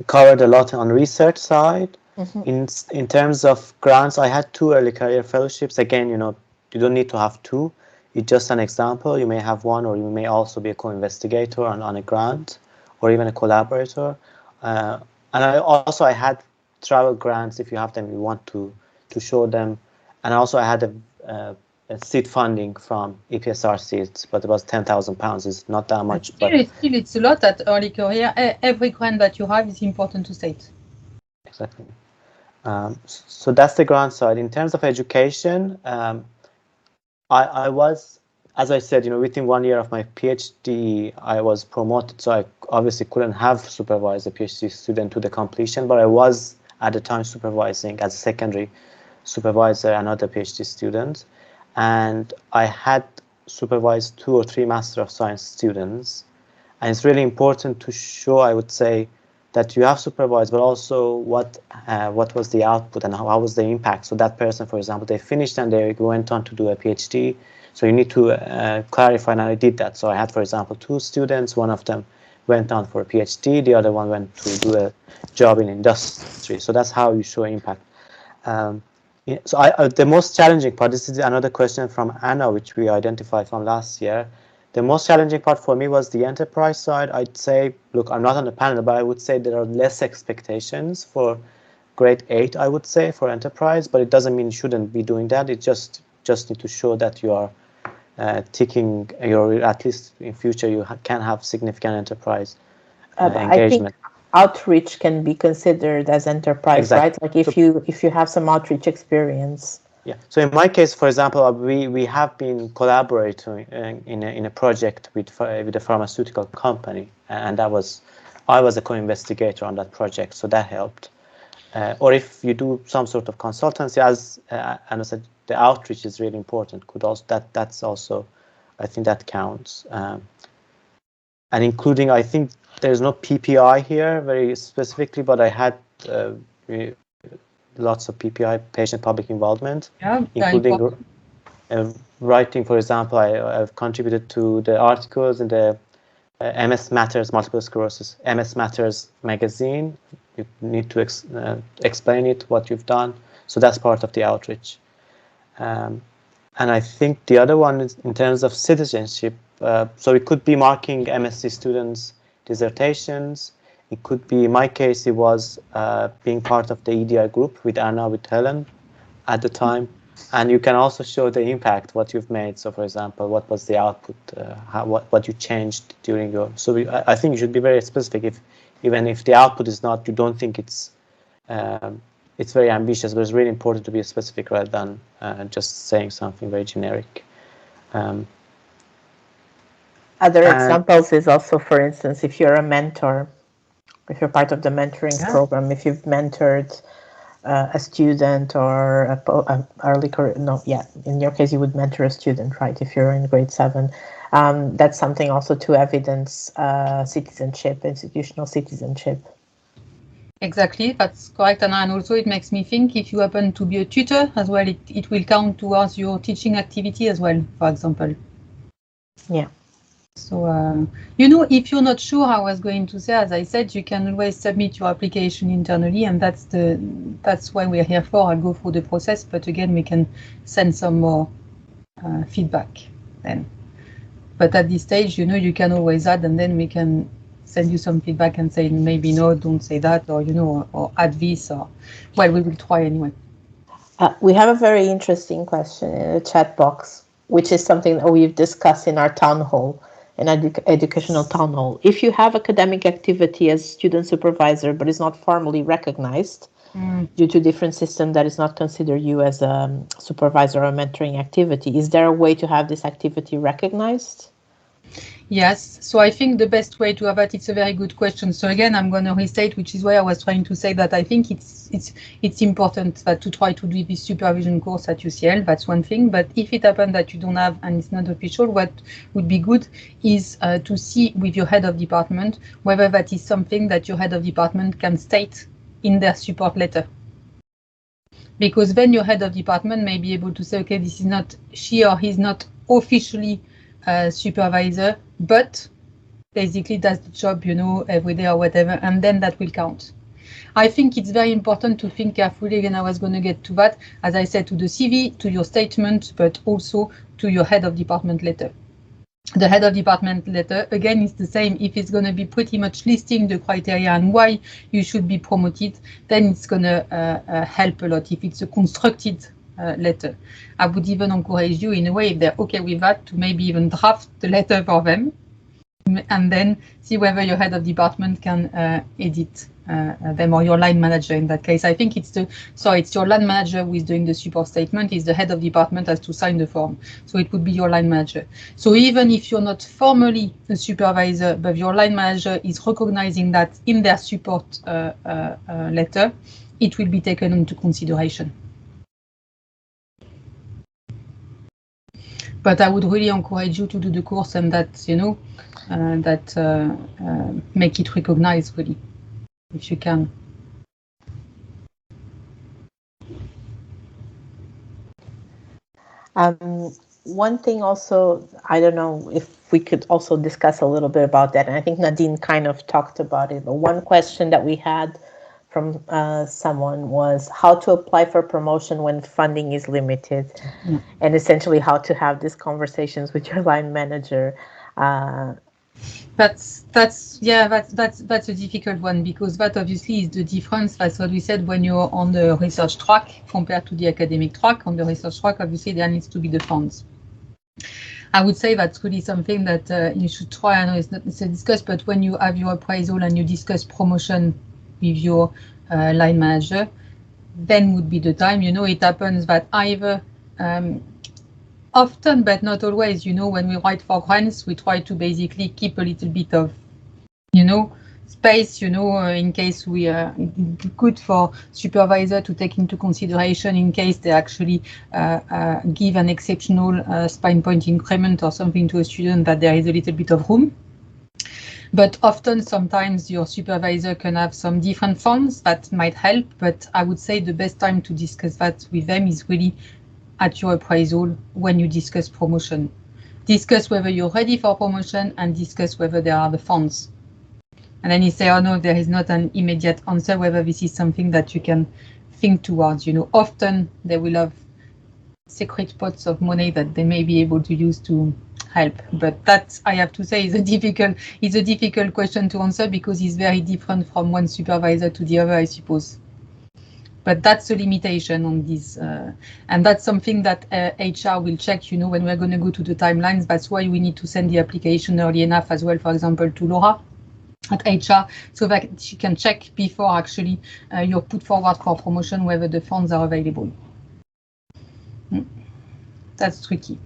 covered a lot on research side. Mm-hmm. In terms of grants, I had 2 early career fellowships. Again, you know, you don't need to have 2. It's just an example. You may have 1, or you may also be a co-investigator on a grant, or even a collaborator. And I had travel grants. If you have them, you want to show them. And also I had a seed funding from EPSR seeds, but it was £10,000. It's not that much. Still, it's a lot at early career. Every grant that you have is important to state. Exactly. So that's the grant side. In terms of education, I was, as I said, you know, within 1 year of my PhD, I was promoted. So I obviously couldn't have supervised a PhD student to the completion, but I was at the time supervising as a secondary supervisor another PhD student. And I had supervised 2 or 3 Master of Science students. And it's really important to show, I would say, that you have supervised, but also what was the output and how was the impact. So that person, for example, they finished and they went on to do a PhD. So you need to clarify, and I did that. So I had, for example, 2 students. One of them went on for a PhD. The other one went to do a job in industry. So that's how you show impact. So the most challenging part, this is another question from Anna, which we identified from last year. The most challenging part for me was the enterprise side. I'd say, look, I'm not on the panel, but I would say there are less expectations for grade 8, I would say, for enterprise, but it doesn't mean you shouldn't be doing that. It just need to show that you are ticking your, at least in future, you can have significant enterprise engagement. I think outreach can be considered as enterprise, exactly. Right? Like if you have some outreach experience. Yeah. So in my case, for example, we have been collaborating in a project with a pharmaceutical company, and I was a co-investigator on that project, so that helped. Or if you do some sort of consultancy, as Anna said, the outreach is really important. That's also, I think that counts. And including, I think there's no PPI here very specifically, but I had lots of PPI, patient public involvement, including writing. For example, I've contributed to the articles in the MS Matters, Multiple Sclerosis, MS Matters magazine. You need to explain it, what you've done. So that's part of the outreach. And I think the other one is in terms of citizenship. So it could be marking MSc students' dissertations. It could be, in my case, it was being part of the EDI group with Anna, with Helen at the time. And you can also show the impact, what you've made. So, for example, what was the output, what you changed during your... So I think you should be very specific. Even if the output is not, you don't think it's very ambitious, but it's really important to be specific rather than just saying something very generic. Other examples is also, for instance, if you're a mentor, if you're part of the mentoring program, if you've mentored a student or a early career, in your case you would mentor a student, right? If you're in grade 7, that's something also to evidence citizenship, institutional citizenship. Exactly, that's correct, Anna. And also it makes me think if you happen to be a tutor as well, it will count towards your teaching activity as well, for example. Yeah. So, you know, if you're not sure, I was going to say, as I said, you can always submit your application internally, and that's why we're here for. I'll go through the process, but again, we can send some more feedback then. But at this stage, you know, you can always add, and then we can send you some feedback and say, maybe no, don't say that, or, you know, or add this, or, well, we will try anyway. We have a very interesting question in the chat box, which is something that we've discussed in our town hall, an educational town hall. If you have academic activity as student supervisor, but is not formally recognized due to different system that is not considered you as a supervisor or mentoring activity, is there a way to have this activity recognized? Yes, so I think the best way to have that, it's a very good question. So again, I'm going to restate, which is why I was trying to say that I think it's important that to try to do this supervision course at UCL. That's one thing. But if it happens that you don't have and it's not official, what would be good is to see with your head of department whether that is something that your head of department can state in their support letter. Because then your head of department may be able to say, okay, this is not, she or he's not officially supervisor, but basically does the job, you know, every day or whatever, and then that will count. I think it's very important to think carefully, again, I was going to get to that, as I said, to the CV, to your statement, but also to your head of department letter. The head of department letter, again, is the same. If it's going to be pretty much listing the criteria and why you should be promoted, then it's going to help a lot. If it's a constructed letter, I would even encourage you, in a way, if they're okay with that, to maybe even draft the letter for them, and then see whether your head of department can edit them, or your line manager in that case. I think it's your line manager who is doing the support statement. Is the head of department has to sign the form, so it would be your line manager. So even if you're not formally a supervisor, but your line manager is recognizing that in their support letter, it will be taken into consideration. But I would really encourage you to do the course, and that, you know, make it recognized, really, if you can. One thing also, I don't know if we could also discuss a little bit about that, and I think Nadine kind of talked about it, but one question that we had from someone was how to apply for promotion when funding is limited, and essentially how to have these conversations with your line manager. That's a difficult one, because that obviously is the difference. That's what we said, when you're on the research track compared to the academic track. On the research track, obviously there needs to be the funds. I would say that's really something that you should try. I know it's not necessarily discussed, but when you have your appraisal and you discuss promotion with your line manager, then would be the time. You know, it happens that either often, but not always, you know, when we write for grants, we try to basically keep a little bit of, you know, space, you know, in case we are good for supervisor to take into consideration in case they actually give an exceptional spine point increment or something to a student, that there is a little bit of room. But often, sometimes your supervisor can have some different funds that might help, but I would say the best time to discuss that with them is really at your appraisal, when you discuss promotion. Discuss whether you're ready for promotion and discuss whether there are the funds. And then you say, oh no, there is not an immediate answer, whether this is something that you can think towards. You know, often they will have secret pots of money that they may be able to use to help. But that, I have to say, is a difficult question to answer, because it's very different from one supervisor to the other, I suppose. But that's a limitation on this, and that's something that HR will check, you know, when we're going to go to the timelines. That's why we need to send the application early enough as well, for example, to Laura at HR, so that she can check before actually you're put forward for promotion whether the funds are available. That's tricky.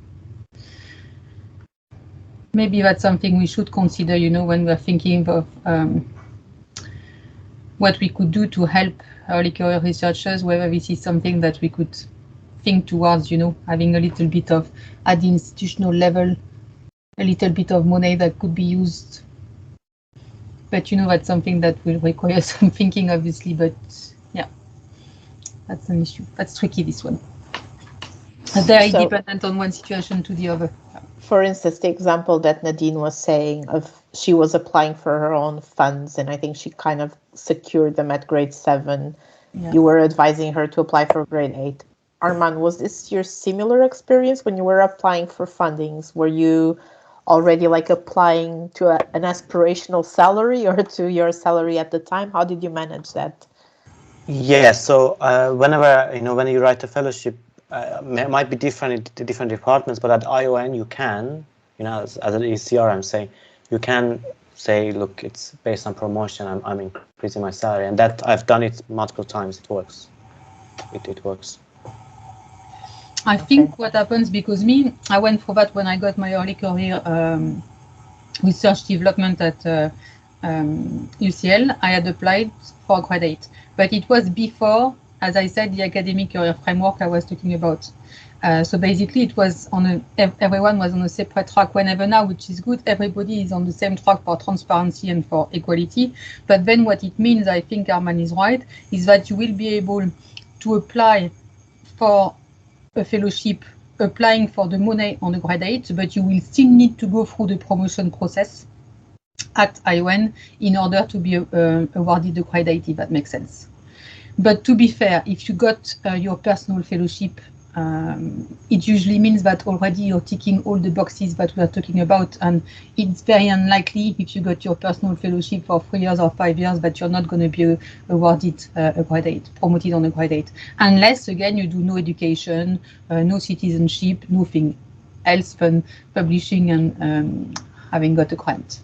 maybe that's something we should consider, you know, when we're thinking of what we could do to help early career researchers, whether this is something that we could think towards, you know, having a little bit of, at the institutional level, a little bit of money that could be used. But, you know, that's something that will require some thinking, obviously, but yeah, that's an issue. That's tricky, this one. Very dependent on one situation to the other. For instance, the example that Nadine was saying of she was applying for her own funds, and I think she kind of secured them at grade 7. Yeah. You were advising her to apply for grade 8. Armand, was this your similar experience when you were applying for fundings? Were you already like applying to an aspirational salary or to your salary at the time? How did you manage that? Yeah, so whenever, you know, when you write a fellowship, it might be different in the different departments, but at ION you can, you know, as an ECR, I'm saying, you can say, look, it's based on promotion, I'm increasing my salary, and that I've done it multiple times. It works. It works. I think what happens, because I went for that when I got my early career research development at UCL. I had applied for grade 8, but it was before, as I said, the academic career framework I was talking about. So basically, it was everyone was on a separate track. Whenever now, which is good, everybody is on the same track for transparency and for equality. But then what it means, I think Armand is right, is that you will be able to apply for a fellowship, applying for the money on the grade 8, but you will still need to go through the promotion process at ION in order to be awarded the grade 8, if that makes sense. But to be fair, if you got your personal fellowship, it usually means that already you're ticking all the boxes that we are talking about, and it's very unlikely if you got your personal fellowship for 3 years or 5 years that you're not going to be awarded a grade 8, promoted on a grade 8, unless again you do no education, no citizenship, nothing else than publishing and having got a grant.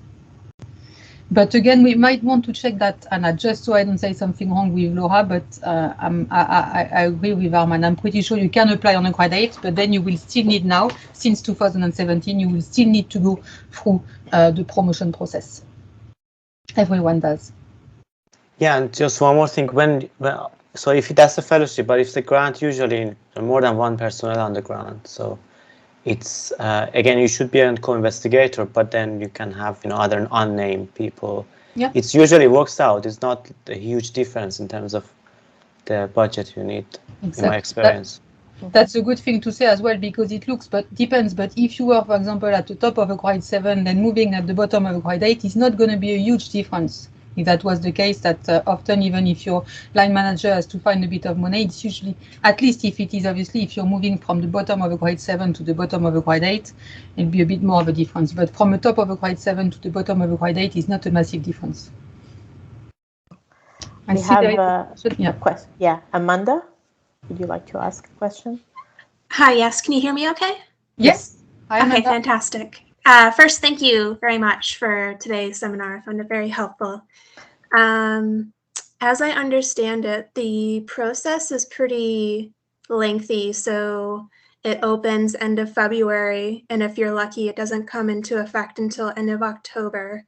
But again, we might want to check that, Anna, just so I don't say something wrong with Laura, but I agree with Armand. I'm pretty sure you can apply on a grade 8, but then you will still need now, since 2017, you will still need to go through the promotion process. Everyone does. Yeah, and just one more thing. So if that's a fellowship, but if the grant, usually more than one personnel on the grant, so it's again, you should be a co-investigator, but then you can have, you know, other unnamed people. Yeah. It usually works out. It's not a huge difference in terms of the budget you need. Exactly. In my experience. That's a good thing to say as well, because it depends. But if you were, for example, at the top of a grade 7, then moving at the bottom of a grade 8 is not going to be a huge difference. If that was the case, that often even if your line manager has to find a bit of money, it's usually, at least if it is, obviously, if you're moving from the bottom of a grade 7 to the bottom of a grade 8, it'll be a bit more of a difference. But from the top of a grade 7 to the bottom of a grade 8 is not a massive difference. We have a question. Yeah, Amanda, would you like to ask a question? Hi, yes. Can you hear me okay? Yes. Okay, fantastic. First, thank you very much for today's seminar. I found it very helpful. As I understand it, the process is pretty lengthy, so it opens end of February, and if you're lucky, it doesn't come into effect until end of October.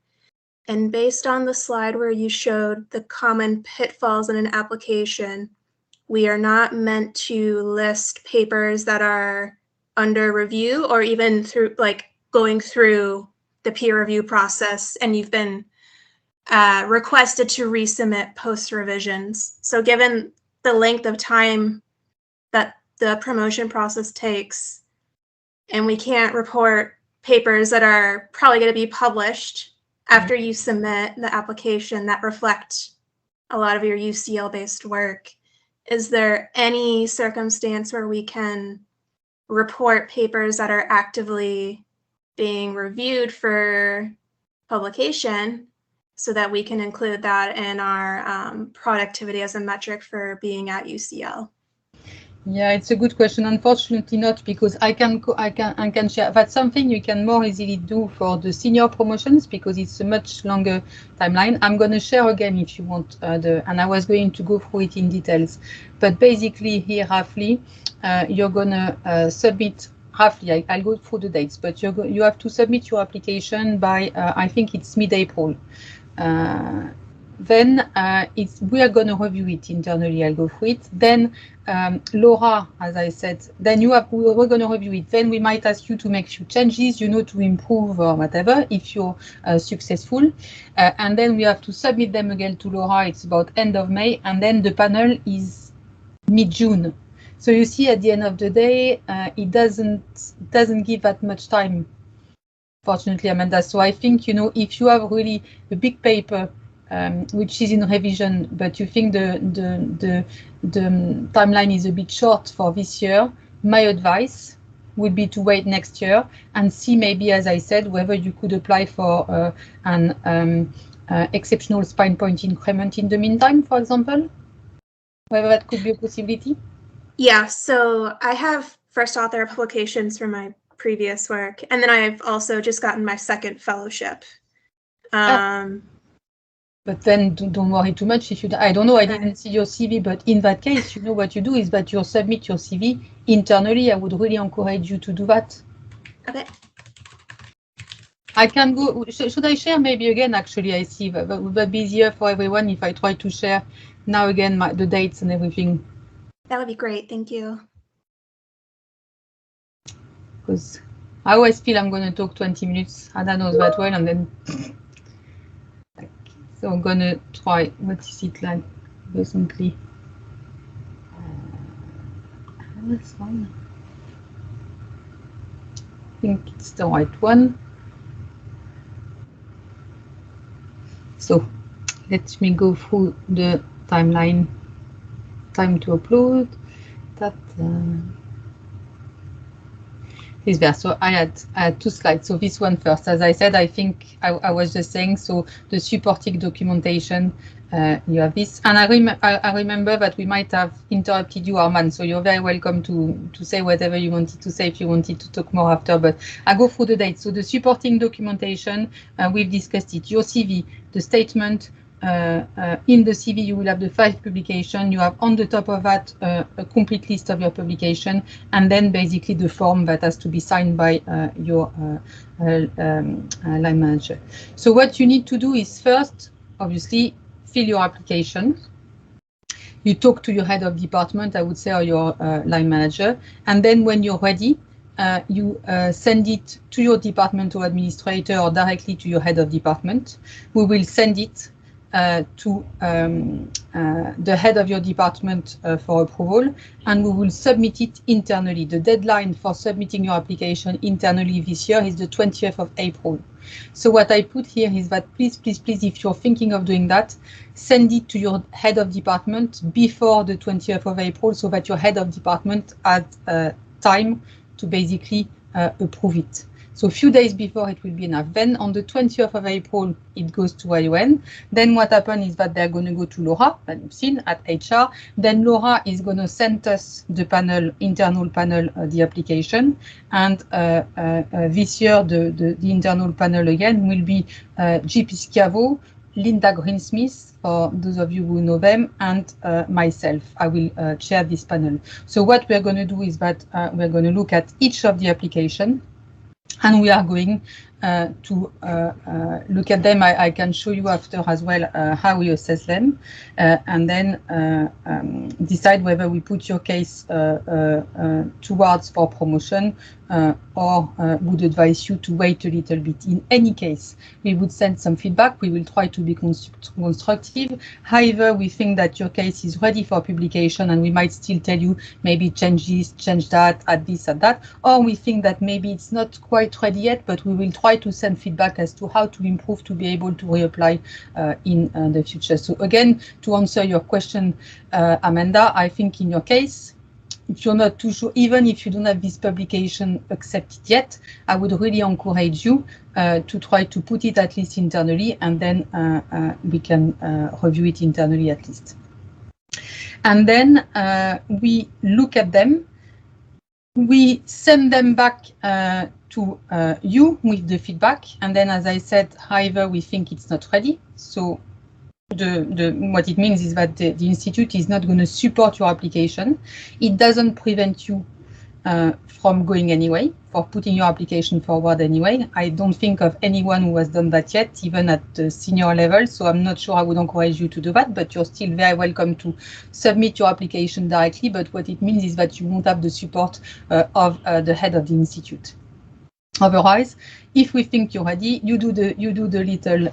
And based on the slide where you showed the common pitfalls in an application, we are not meant to list papers that are under review or even through going through the peer review process, and you've been requested to resubmit post revisions. So given the length of time that the promotion process takes, and we can't report papers that are probably going to be published after you submit the application that reflect a lot of your UCL-based work, is there any circumstance where we can report papers that are actively being reviewed for publication so that we can include that in our productivity as a metric for being at UCL? Yeah, it's a good question. Unfortunately not, because I can share. That's something you can more easily do for the senior promotions, because it's a much longer timeline. I'm going to share again if you want and I was going to go through it in details. But basically here, roughly, you're going to submit roughly, I'll go through the dates, but you have to submit your application by, I think it's mid-April. Then we are going to review it internally. I'll go through it. Then Laura, as I said, then we're going to review it. Then we might ask you to make few changes, to improve or whatever, if you're successful. And then we have to submit them again to Laura. It's about end of May, and then the panel is mid-June. So you see, at the end of the day, it doesn't give that much time, fortunately, Amanda. So I think, if you have really a big paper, which is in revision, but you think the timeline is a bit short for this year, my advice would be to wait next year and see, maybe, as I said, whether you could apply for an exceptional spine point increment in the meantime, for example, whether that could be a possibility. Yeah, so I have first author publications from my previous work, and then I've also just gotten my second fellowship. But then don't worry too much if you. I don't know. I didn't see your CV, but in that case, what you do is that you submit your CV internally. I would really encourage you to do that. Okay. I can go. Should I share maybe again? Actually, I see that would that be easier for everyone if I try to share now again the dates and everything. That would be great. Thank you. Because I always feel I'm going to talk 20 minutes. Ada knows that well, and then. So I'm going to try, what is it like recently? This one. I think it's the right one. So let me go through the timeline. Time to upload. That is there. So I had two slides. So this one first, as I said, I think I was just saying, so the supporting documentation, you have this. And I remember that we might have interrupted you, Arman, so you're very welcome to say whatever you wanted to say if you wanted to talk more after, but I go through the dates. So the supporting documentation, we've discussed it. Your CV, the statement, in the CV, you will have the 5 publications. You have on the top of that a complete list of your publication, and then basically the form that has to be signed by your line manager. So what you need to do is first, obviously, fill your application. You talk to your head of department, I would say, or your line manager, and then when you're ready, you send it to your departmental administrator or directly to your head of department. We will send it to the head of your department for approval, and we will submit it internally. The deadline for submitting your application internally this year is the 20th of April. So what I put here is that please, if you're thinking of doing that, send it to your head of department before the 20th of April, so that your head of department had time to basically approve it. So a few days before it will be enough. Then on the 20th of April, it goes to ION. Then what happens is that they're going to go to Laura, that you've seen, at HR. Then Laura is going to send us the panel, internal panel, the application. And this year, the internal panel again will be GP Schiavo, Linda Greensmith, for those of you who know them, and myself. I will chair this panel. So what we're going to do is that we're going to look at each of the application, and we are going to look at them. I can show you after as well how we assess them, and then decide whether we put your case towards for promotion or would advise you to wait a little bit. In any case, we would send some feedback. We will try to be constructive. However, we think that your case is ready for publication, and we might still tell you maybe change this, change that, add this, add that. Or we think that maybe it's not quite ready yet, but we will try to send feedback as to how to improve to be able to reapply in the future. So again, to answer your question, Amanda, I think in your case, if you're not too sure, even if you don't have this publication accepted yet, I would really encourage you to try to put it at least internally, and then we can review it internally at least. And then we look at them, we send them back to you with the feedback, and then, as I said, however, we think it's not ready. So what it means is that the institute is not going to support your application. It doesn't prevent you from going anyway, for putting your application forward anyway. I don't think of anyone who has done that yet, even at the senior level, so I'm not sure I would encourage you to do that, but you're still very welcome to submit your application directly. But what it means is that you won't have the support of the head of the institute. Otherwise, if we think you're ready, you do the little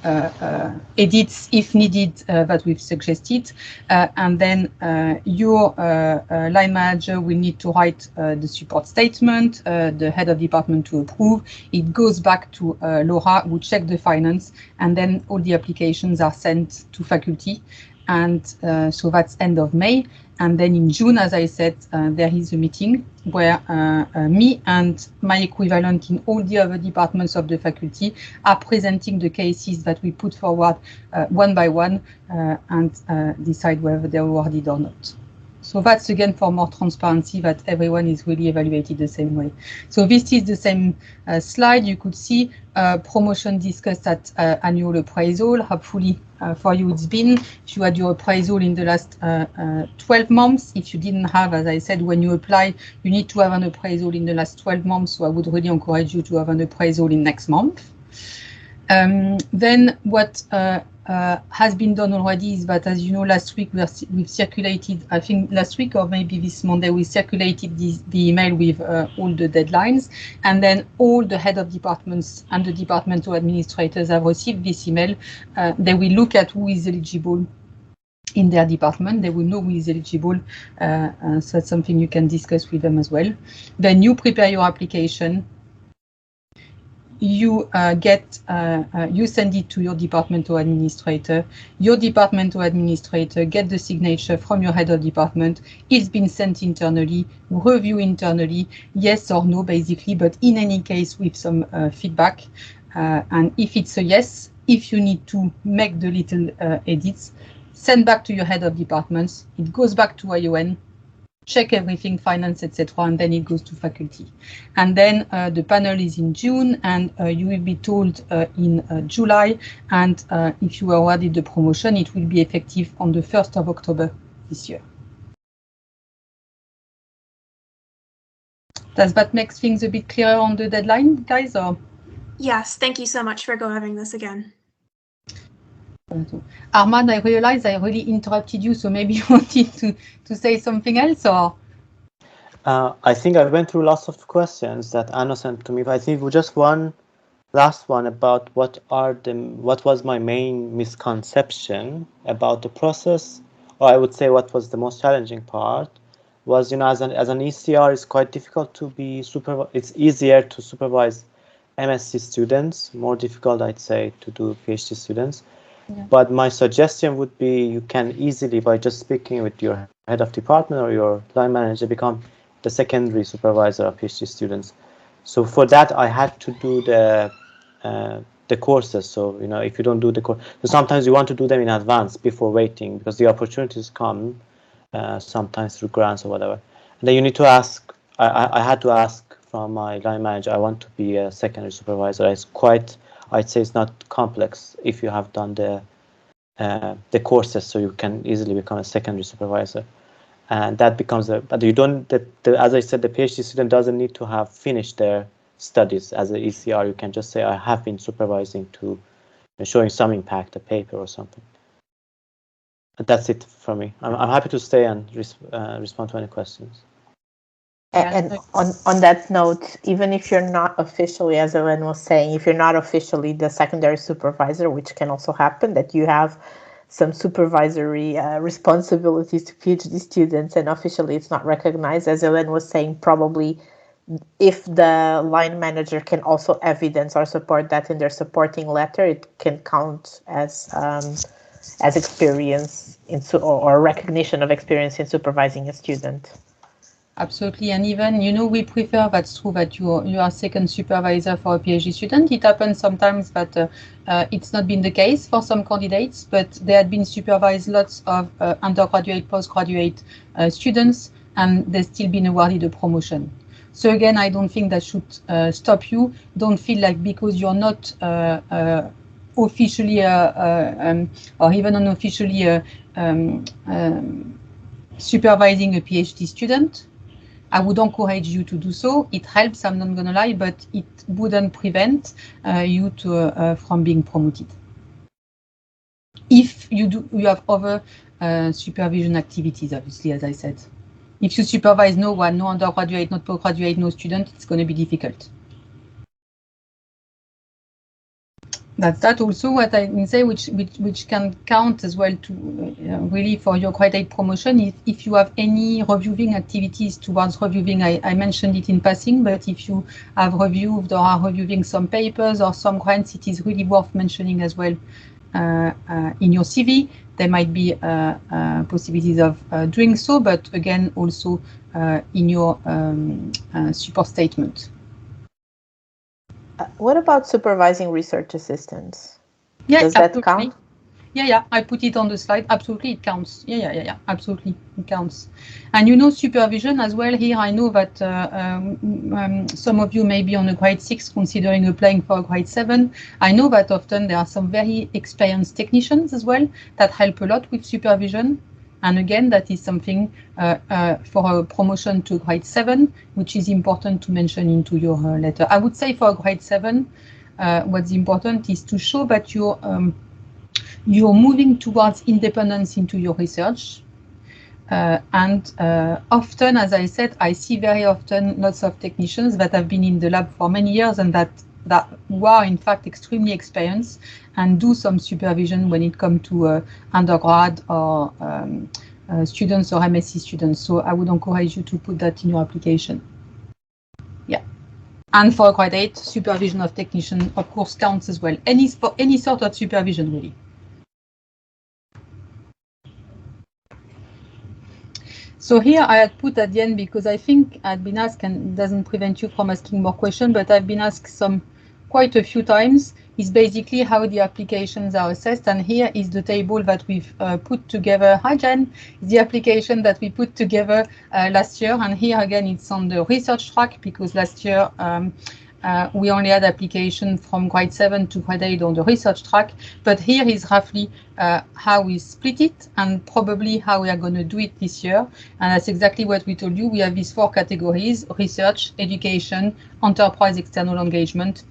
edits if needed that we've suggested, and then your line manager will need to write the support statement, the head of department to approve. It goes back to Laura, who check the finance, and then all the applications are sent to faculty. And so that's end of May. And then in June, as I said, there is a meeting where me and my equivalent in all the other departments of the faculty are presenting the cases that we put forward one by one and decide whether they're awarded or not. So that's again for more transparency, that everyone is really evaluated the same way. So this is the same slide. You could see promotion discussed at annual appraisal. Hopefully for you it's been. If you had your appraisal in the last 12 months, if you didn't have, as I said, when you apply, you need to have an appraisal in the last 12 months. So I would really encourage you to have an appraisal in next month. Then what has been done already is that, as you know, last week we've circulated, I think last week or maybe this Monday, we circulated the email with all the deadlines, and then all the head of departments and the departmental administrators have received this email. They will look at who is eligible in their department. They will know who is eligible, so that's something you can discuss with them as well. Then you prepare your application. You you send it to your departmental administrator. Your departmental administrator get the signature from your head of department. It's been sent internally, review internally, yes or no, basically, but in any case with some feedback. And if it's a yes, if you need to make the little edits, send back to your head of departments. It goes back to ION. Check everything, finance, etc., and then it goes to faculty. And then the panel is in June, and you will be told in July. And if you are awarded the promotion, it will be effective on the 1st of October this year. Does that make things a bit clearer on the deadline, guys? Or? Yes, thank you so much for going over this again. Armand, I realized I really interrupted you, so maybe you wanted to say something else, or? I think I went through lots of questions that Anna sent to me, but I think just one last one about what was my main misconception about the process, or I would say what was the most challenging part was, as an ECR, it's quite difficult to be it's easier to supervise MSc students, more difficult, I'd say, to do PhD students. Yeah. But my suggestion would be you can easily, by just speaking with your head of department or your line manager, become the secondary supervisor of PhD students. So for that, I had to do the courses. So, if you don't do the course, so sometimes you want to do them in advance before waiting, because the opportunities come sometimes through grants or whatever. And then you need to ask, I had to ask from my line manager, I want to be a secondary supervisor. It's quite, I'd say it's not complex if you have done the courses, so you can easily become a secondary supervisor. And that becomes but you don't, as I said, the PhD student doesn't need to have finished their studies as an ECR. You can just say, I have been supervising to showing some impact, a paper or something. And that's it for me. I'm happy to stay and respond to any questions. And on that note, even if you're not officially, as Elaine was saying, if you're not officially the secondary supervisor, which can also happen, that you have some supervisory responsibilities to PhD students, and officially it's not recognized, as Elaine was saying, probably if the line manager can also evidence or support that in their supporting letter, it can count as experience or recognition of experience in supervising a student. Absolutely, and even, we prefer, that's true, that you are second supervisor for a PhD student. It happens sometimes that it's not been the case for some candidates, but they had been supervised lots of undergraduate, postgraduate students, and they've still been awarded a promotion. So again, I don't think that should stop you. Don't feel like because you're not officially or even unofficially supervising a PhD student, I would encourage you to do so. It helps, I'm not gonna lie, but it wouldn't prevent you from being promoted. If you have other supervision activities, obviously, as I said. If you supervise no one, no undergraduate, not postgraduate, no student, it's going to be difficult. That's also what I can say, which can count as well to really for your accredited promotion. If you have any reviewing activities towards reviewing, I mentioned it in passing, but if you have reviewed or are reviewing some papers or some grants, it is really worth mentioning as well in your CV. There might be possibilities of doing so, but again, also in your support statement. What about supervising research assistants? Yeah, does that count? Yeah, I put it on the slide. Absolutely, it counts. Yeah, absolutely, it counts. And you know, supervision as well. Here, I know that some of you may be on a grade 6 considering applying for a grade 7. I know that often there are some very experienced technicians as well that help a lot with supervision. And again, that is something for a promotion to grade 7, which is important to mention into your letter. I would say for grade 7, what's important is to show that you're moving towards independence into your research. And often, as I said, I see very often lots of technicians that have been in the lab for many years and that who are in fact extremely experienced and do some supervision when it comes to undergrad or students or MSc students. So I would encourage you to put that in your application. Yeah. And for grade 8, supervision of technician, of course, counts as well. For any sort of supervision, really. So here I had put at the end, because I think I've been asked, and it doesn't prevent you from asking more questions, but I've been asked quite a few times, is basically how the applications are assessed. And here is the table that we've put together. Hi, Jen. The application that we put together last year. And here again, it's on the research track, because last year we only had application from grade 7 to grade 8 on the research track. But here is roughly how we split it and probably how we are going to do it this year. And that's exactly what we told you. We have these 4 categories: research, education, enterprise external engagement,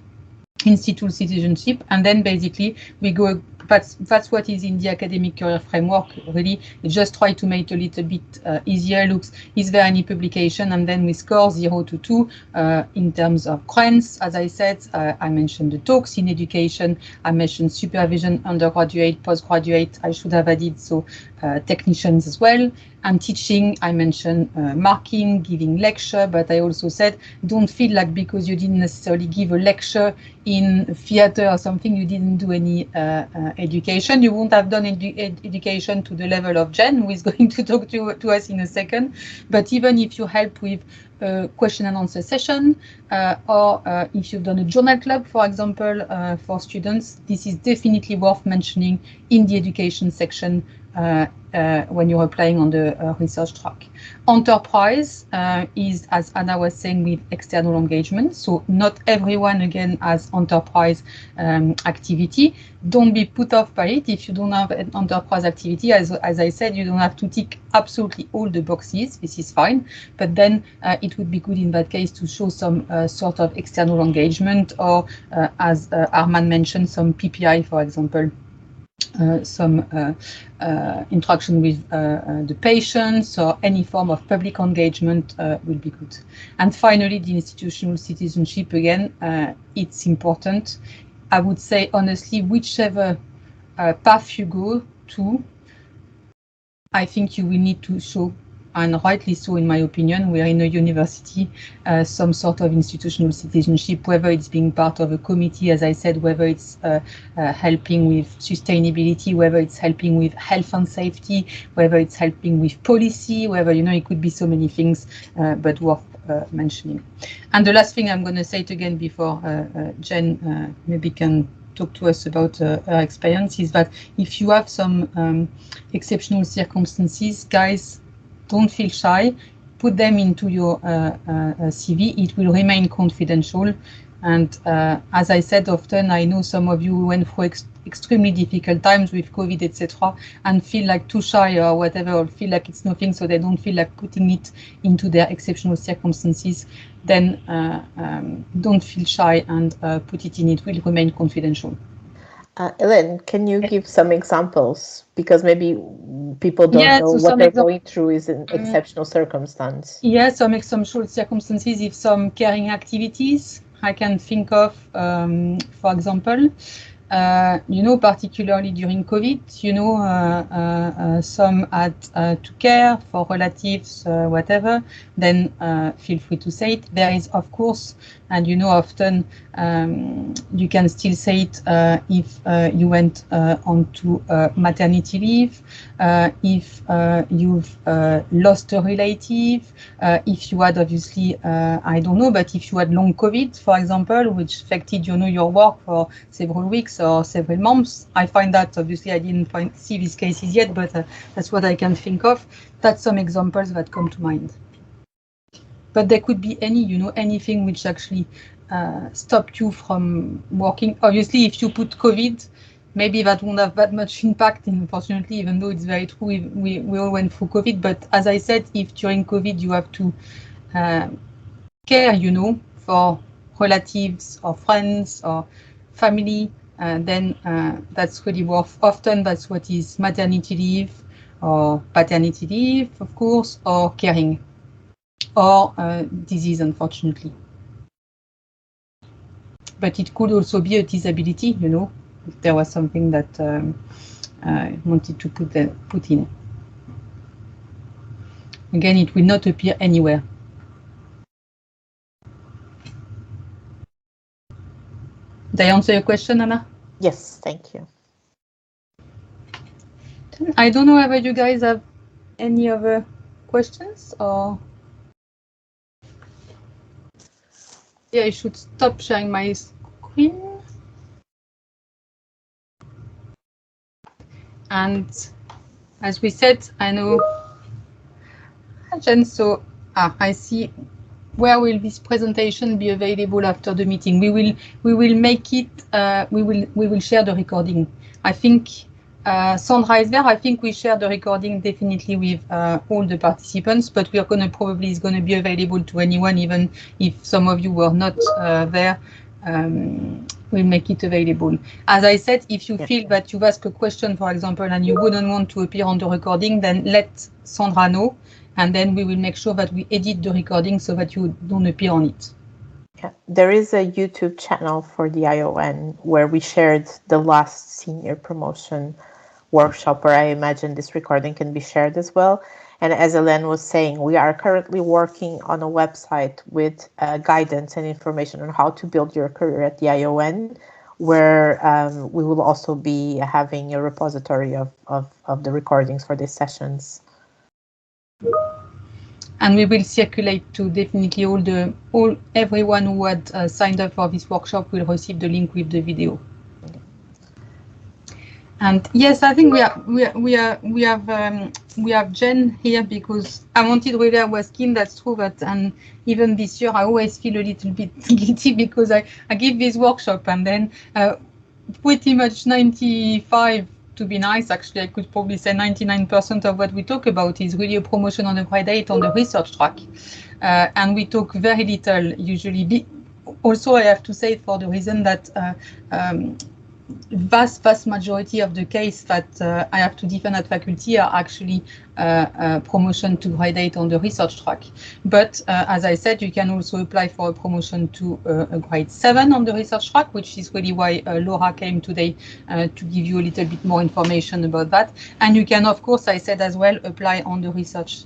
institute citizenship, and then basically we go. That's what is in the academic career framework. Really, we just try to make it a little bit easier. Looks, is there any publication, and then we score 0 to 2 in terms of grants. As I said, I mentioned the talks in education. I mentioned supervision, undergraduate, postgraduate. I should have added technicians as well. And teaching, I mentioned marking, giving lecture, but I also said don't feel like because you didn't necessarily give a lecture in theater or something, you didn't do any education. You won't have done education to the level of Jen, who is going to talk to us in a second. But even if you help with a question and answer session, or if you've done a journal club, for example, for students, this is definitely worth mentioning in the education section when you're applying on the research track. Enterprise is, as Anna was saying, with external engagement. So not everyone, again, has enterprise activity. Don't be put off by it if you don't have an enterprise activity. As I said, you don't have to tick absolutely all the boxes. This is fine. But then it would be good in that case to show some sort of external engagement, or as Arman mentioned, some PPI, for example. Some interaction with the patients, or any form of public engagement will be good. And finally, the institutional citizenship, again, it's important. I would say, honestly, whichever path you go to, I think you will need to show, and rightly so in my opinion, we are in a university, some sort of institutional citizenship, whether it's being part of a committee, as I said, whether it's helping with sustainability, whether it's helping with health and safety, whether it's helping with policy, whether, it could be so many things, but worth mentioning. And the last thing I'm going to say it again before Jen maybe can talk to us about her experience, is that if you have some exceptional circumstances, guys, don't feel shy. Put them into your CV. It will remain confidential. And as I said, often I know some of you went through extremely difficult times with COVID, etc., and feel like too shy or whatever, or feel like it's nothing, so they don't feel like putting it into their exceptional circumstances. Then don't feel shy and put it in. It will remain confidential. Elaine, can you give some examples? Because maybe people don't know what they're going through is an exceptional circumstance. Yes, some exceptional circumstances, if some caring activities I can think of, for example, particularly during COVID, some had to care for relatives, whatever, then feel free to say it. There is, of course, and often you can still say it if you went onto maternity leave, if you've lost a relative, if you had obviously, I don't know, but if you had long COVID, for example, which affected, your work for several weeks or several months. I find that, obviously, I didn't see these cases yet, but that's what I can think of. That's some examples that come to mind. But there could be anything which actually stopped you from working. Obviously, if you put COVID, maybe that won't have that much impact, unfortunately, even though it's very true, we all went through COVID. But as I said, if during COVID you have to care, for relatives or friends or family, then that's really worth. Often that's what is maternity leave or paternity leave, of course, or caring, or disease, unfortunately. But it could also be a disability, if there was something that I wanted to put in. Again, it will not appear anywhere. Did I answer your question, Anna? Yes, thank you. I don't know whether you guys have any other questions or... Yeah, I should stop sharing my screen. And as we said, I know, Jen, so I see. Where will this presentation be available after the meeting? We will make it. We will share the recording. I think Sandra is there. I think we share the recording definitely with all the participants, but we are going to be available to anyone, even if some of you were not there. We'll make it available. As I said, if you feel that you've asked a question, for example, and you wouldn't want to appear on the recording, then let Sandra know, and then we will make sure that we edit the recording so that you don't appear on it. Yeah, there is a YouTube channel for the ION where we shared the last senior promotion workshop, where I imagine this recording can be shared as well. And as Elaine was saying, we are currently working on a website with guidance and information on how to build your career at the ION, where we will also be having a repository of the recordings for these sessions. And we will circulate to definitely everyone who had signed up for this workshop will receive the link with the video. And yes, I think we have Jen here because I was keen. That's true. But and even this year, I always feel a little bit guilty because I give this workshop and then pretty much 95. To be nice, actually, I could probably say 99% of what we talk about is really a promotion on the Accreditation on the research track. And we talk very little usually. Also, I have to say for the reason that vast majority of the case that I have to defend at faculty are actually promotion to grade 8 on the research track. But as I said, you can also apply for a promotion to a grade 7 on the research track, which is really why Laura came today to give you a little bit more information about that. And you can, of course, I said as well, apply on the research,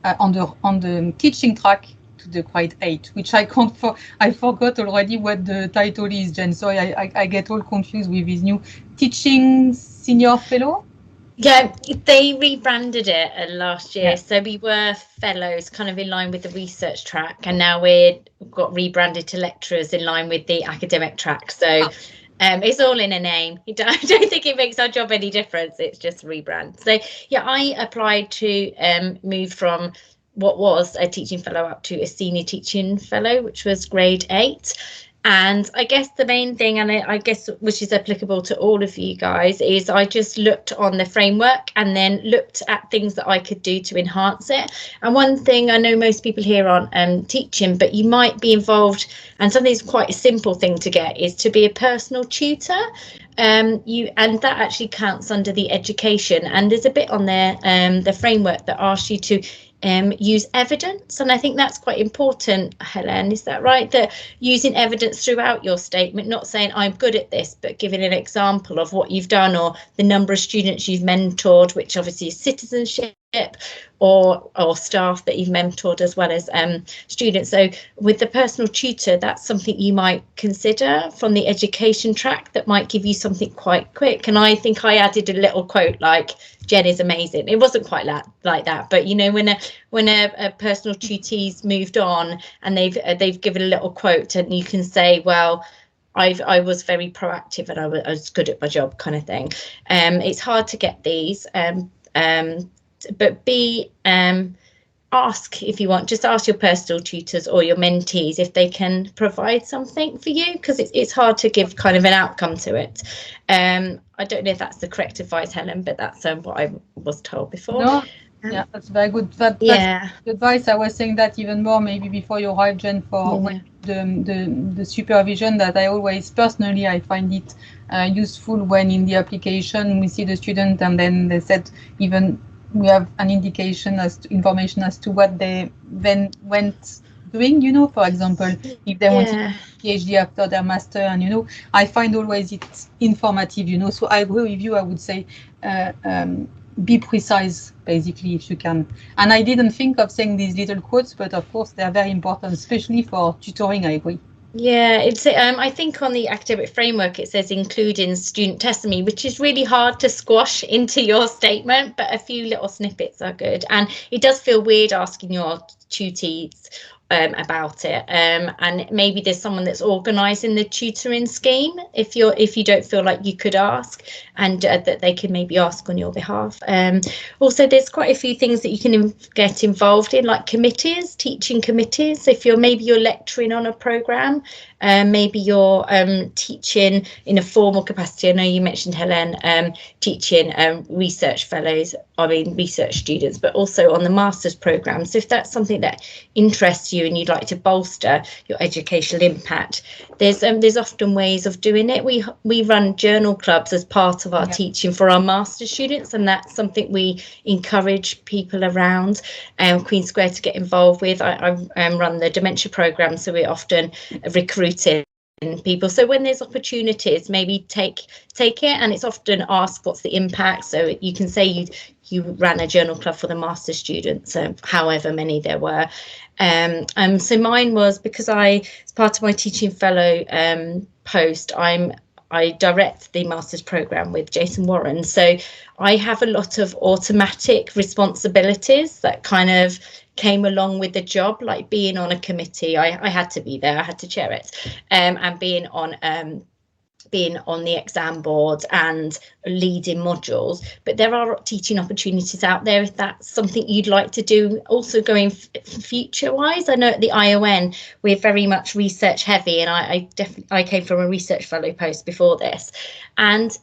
on the teaching track to the grade 8, which I forgot already what the title is, Jen. So I get all confused with this new teaching senior fellow. Yeah, they rebranded it last year. Yeah. So we were fellows kind of in line with the research track, and now we've got rebranded to lecturers in line with the academic track. So it's all in a name. I don't think it makes our job any difference. It's just rebrand. So yeah, I applied to move from what was a teaching fellow up to a senior teaching fellow, which was grade 8. And I guess the main thing, and I guess which is applicable to all of you guys, is I just looked on the framework and then looked at things that I could do to enhance it. And one thing I know most people here aren't teaching, but you might be involved, and something's quite a simple thing to get, is to be a personal tutor. And that actually counts under the education. And there's a bit on there, the framework, that asks you to use evidence, and I think that's quite important. Helen, is that right? That using evidence throughout your statement, not saying I'm good at this, but giving an example of what you've done or the number of students you've mentored, which obviously is citizenship, or staff that you've mentored as well as students. So with the personal tutor, that's something you might consider from the education track that might give you something quite quick. And I think I added a little quote like, Jen is amazing. It wasn't quite like that, but you know, when a personal tutee's moved on and they've given a little quote, and you can say, well, I was very proactive and I was good at my job, kind of thing. It's hard to get these, but ask, if you want, just ask your personal tutors or your mentees if they can provide something for you, because it's hard to give kind of an outcome to it. I don't know if that's the correct advice, Helen, but that's what I was told before. No, yeah, that's very good. That's the advice. I was saying that even more maybe before you arrived, Jen, for the supervision, that I always personally I find it useful when in the application we see the student and then they said even we have an indication information as to what they then went doing, you know, for example, if they want to do PhD after their master, and, you know, I find always it's informative, you know, so I agree with you. I would say be precise, basically, if you can. And I didn't think of saying these little quotes, but of course they're very important, especially for tutoring, I agree. Yeah, it's I think on the academic framework it says including student testimony, which is really hard to squash into your statement, but a few little snippets are good. And it does feel weird asking your tutees about it, and maybe there's someone that's organising the tutoring scheme if you don't feel like you could ask, and that they can maybe ask on your behalf. Also, there's quite a few things that you can get involved in, like committees, teaching committees. If you're lecturing on a programme, maybe you're teaching in a formal capacity. I know you mentioned, Helen, teaching research fellows, research students, but also on the master's programme. So if that's something that interests you and you'd like to bolster your educational impact, there's often ways of doing it. We run journal clubs as part of our teaching for our master's students, and that's something we encourage people around Queen Square to get involved with. I run the dementia programme, so we're often recruiting people. So when there's opportunities, maybe take it, and it's often asked what's the impact. So you can say you ran a journal club for the master's students, however many there were. So mine was, because as part of my teaching fellow post, I direct the master's programme with Jason Warren. So I have a lot of automatic responsibilities that kind of came along with the job, like being on a committee. I had to be there, I had to chair it, and being on the exam board and leading modules. But there are teaching opportunities out there if that's something you'd like to do. Also going future wise, I know at the ION we're very much research heavy, and I came from a research fellow post before this, and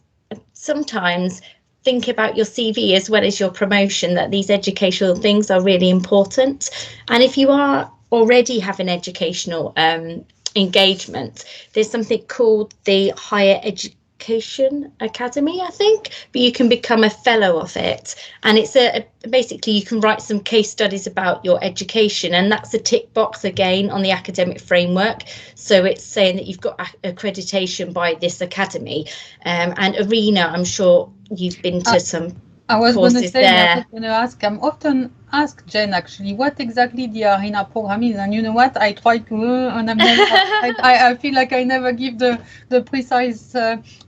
sometimes think about your CV as well as your promotion, that these educational things are really important. And if you are already having educational engagement, there's something called the Higher Education Academy, I think, but you can become a fellow of it, and it's basically you can write some case studies about your education, and that's a tick box again on the academic framework. So it's saying that you've got accreditation by this academy, and Arena, I'm sure you've been to some I was going to say that I was going to ask. I'm often asked, Jen, actually, what exactly the Arena program is, and you know what? I try to, and I feel like I never give the precise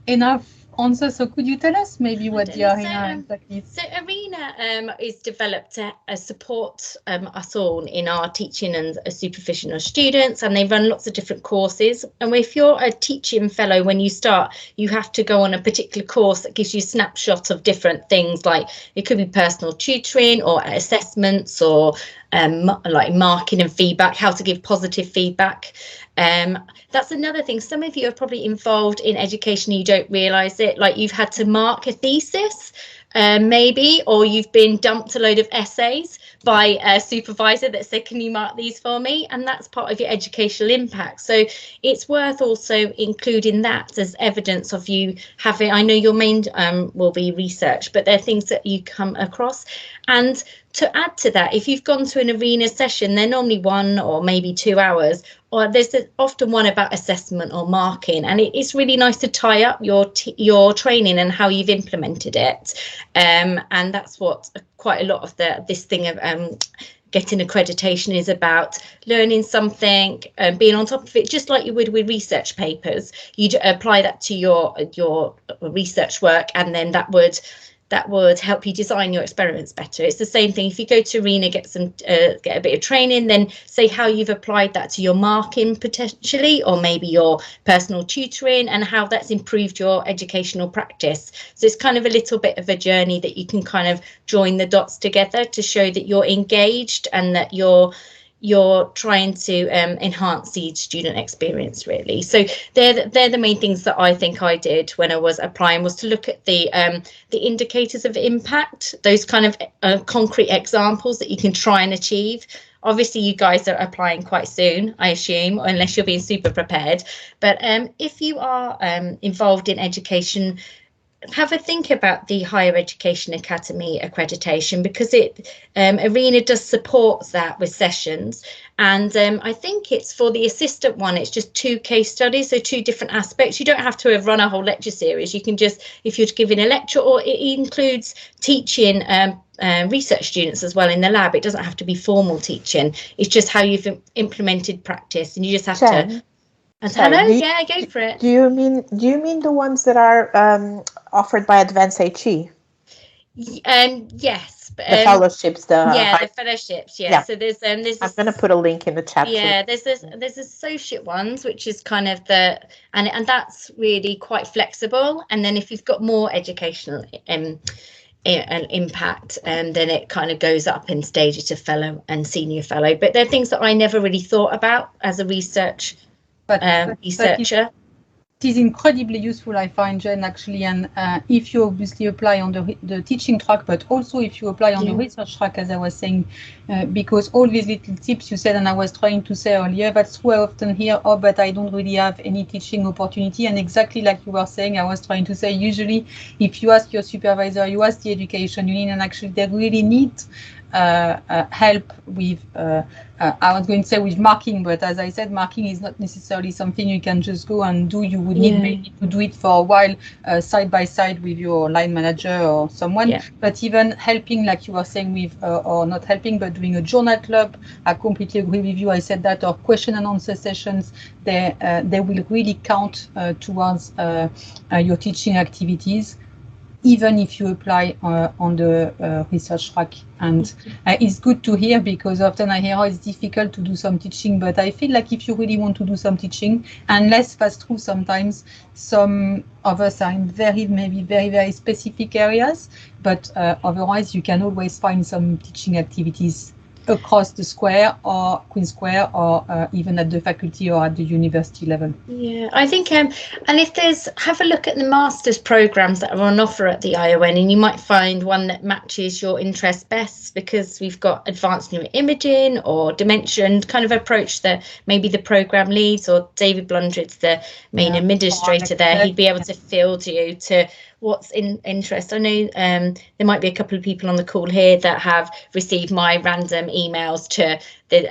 enough answer. So could you tell us maybe what the Arena exactly is? So Arena is developed to support us all in our teaching and supervision of students, and they run lots of different courses. And if you're a teaching fellow, when you start, you have to go on a particular course that gives you a snapshot of different things, like it could be personal tutoring or assessments or like marking and feedback, how to give positive feedback. That's another thing. Some of you are probably involved in education, you don't realise it, like you've had to mark a thesis, maybe, or you've been dumped a load of essays by a supervisor that said, can you mark these for me? And that's part of your educational impact. So it's worth also including that as evidence of you having, I know your main will be research, but there are things that you come across. And to add to that, if you've gone to an arena session, they're normally 1 or maybe 2 hours, or there's often one about assessment or marking, and it's really nice to tie up your training and how you've implemented it. And that's what quite a lot of this thing of getting accreditation is about, learning something and being on top of it, just like you would with research papers. You'd apply that to your research work, and then that would help you design your experiments better. It's the same thing if you go to arena, get a bit of training, then say how you've applied that to your marking potentially, or maybe your personal tutoring, and how that's improved your educational practice. So it's kind of a little bit of a journey that you can kind of join the dots together to show that you're engaged and that you're trying to enhance the student experience, really. So they're the main things that I think I did when I was applying, was to look at the indicators of impact, those kind of concrete examples that you can try and achieve. Obviously, you guys are applying quite soon, I assume, unless you're being super prepared. But if you are involved in education, have a think about the Higher Education Academy accreditation, because ARENA does support that with sessions. And I think it's for the assistant one, it's just 2 case studies, so 2 different aspects. You don't have to have run a whole lecture series. You can just, if you're giving a lecture, or it includes teaching research students as well in the lab. It doesn't have to be formal teaching. It's just how you've implemented practice, and you just have to. Hello, yeah, go for it. Do you mean the ones that are offered by Advanced HE? Yes. The fellowships, the fellowships. Yeah. So there's I'm going to put a link in the chat. Yeah, there's associate ones, which is kind of and that's really quite flexible. And then if you've got more educational an impact, and then it kind of goes up in stages to fellow and senior fellow. But they're things that I never really thought about as a researcher. It is incredibly useful, I find, Jen, actually, and if you obviously apply on the teaching track, but also if you apply on the research track, as I was saying, because all these little tips you said, and I was trying to say earlier, that's where I often hear, oh, but I don't really have any teaching opportunity. And exactly like you were saying, I was trying to say, usually if you ask your supervisor, you ask the education union, and actually they really need help with, I was going to say with marking, but as I said, marking is not necessarily something you can just go and do. You would need maybe to do it for a while, side by side with your line manager or someone. But even helping, like you were saying, with, or not helping, but doing a journal club, I completely agree with you. I said that, or question and answer sessions, they will really count towards your teaching activities, even if you apply on the research track. And it's good to hear, because often I hear, oh, it's difficult to do some teaching, but I feel like if you really want to do some teaching, unless that's true sometimes, some of us are in maybe very, very specific areas, but otherwise you can always find some teaching activities across the square or Queen Square, or even at the faculty or at the university level. Yeah, I think, and if have a look at the master's programs that are on offer at the ION, and you might find one that matches your interest best, because we've got advanced neuroimaging or dementia, and kind of approach that maybe the program leads, or David Blundred's the main administrator there. He'd be able to field you to what's in interest. I know there might be a couple of people on the call here that have received my random emails to the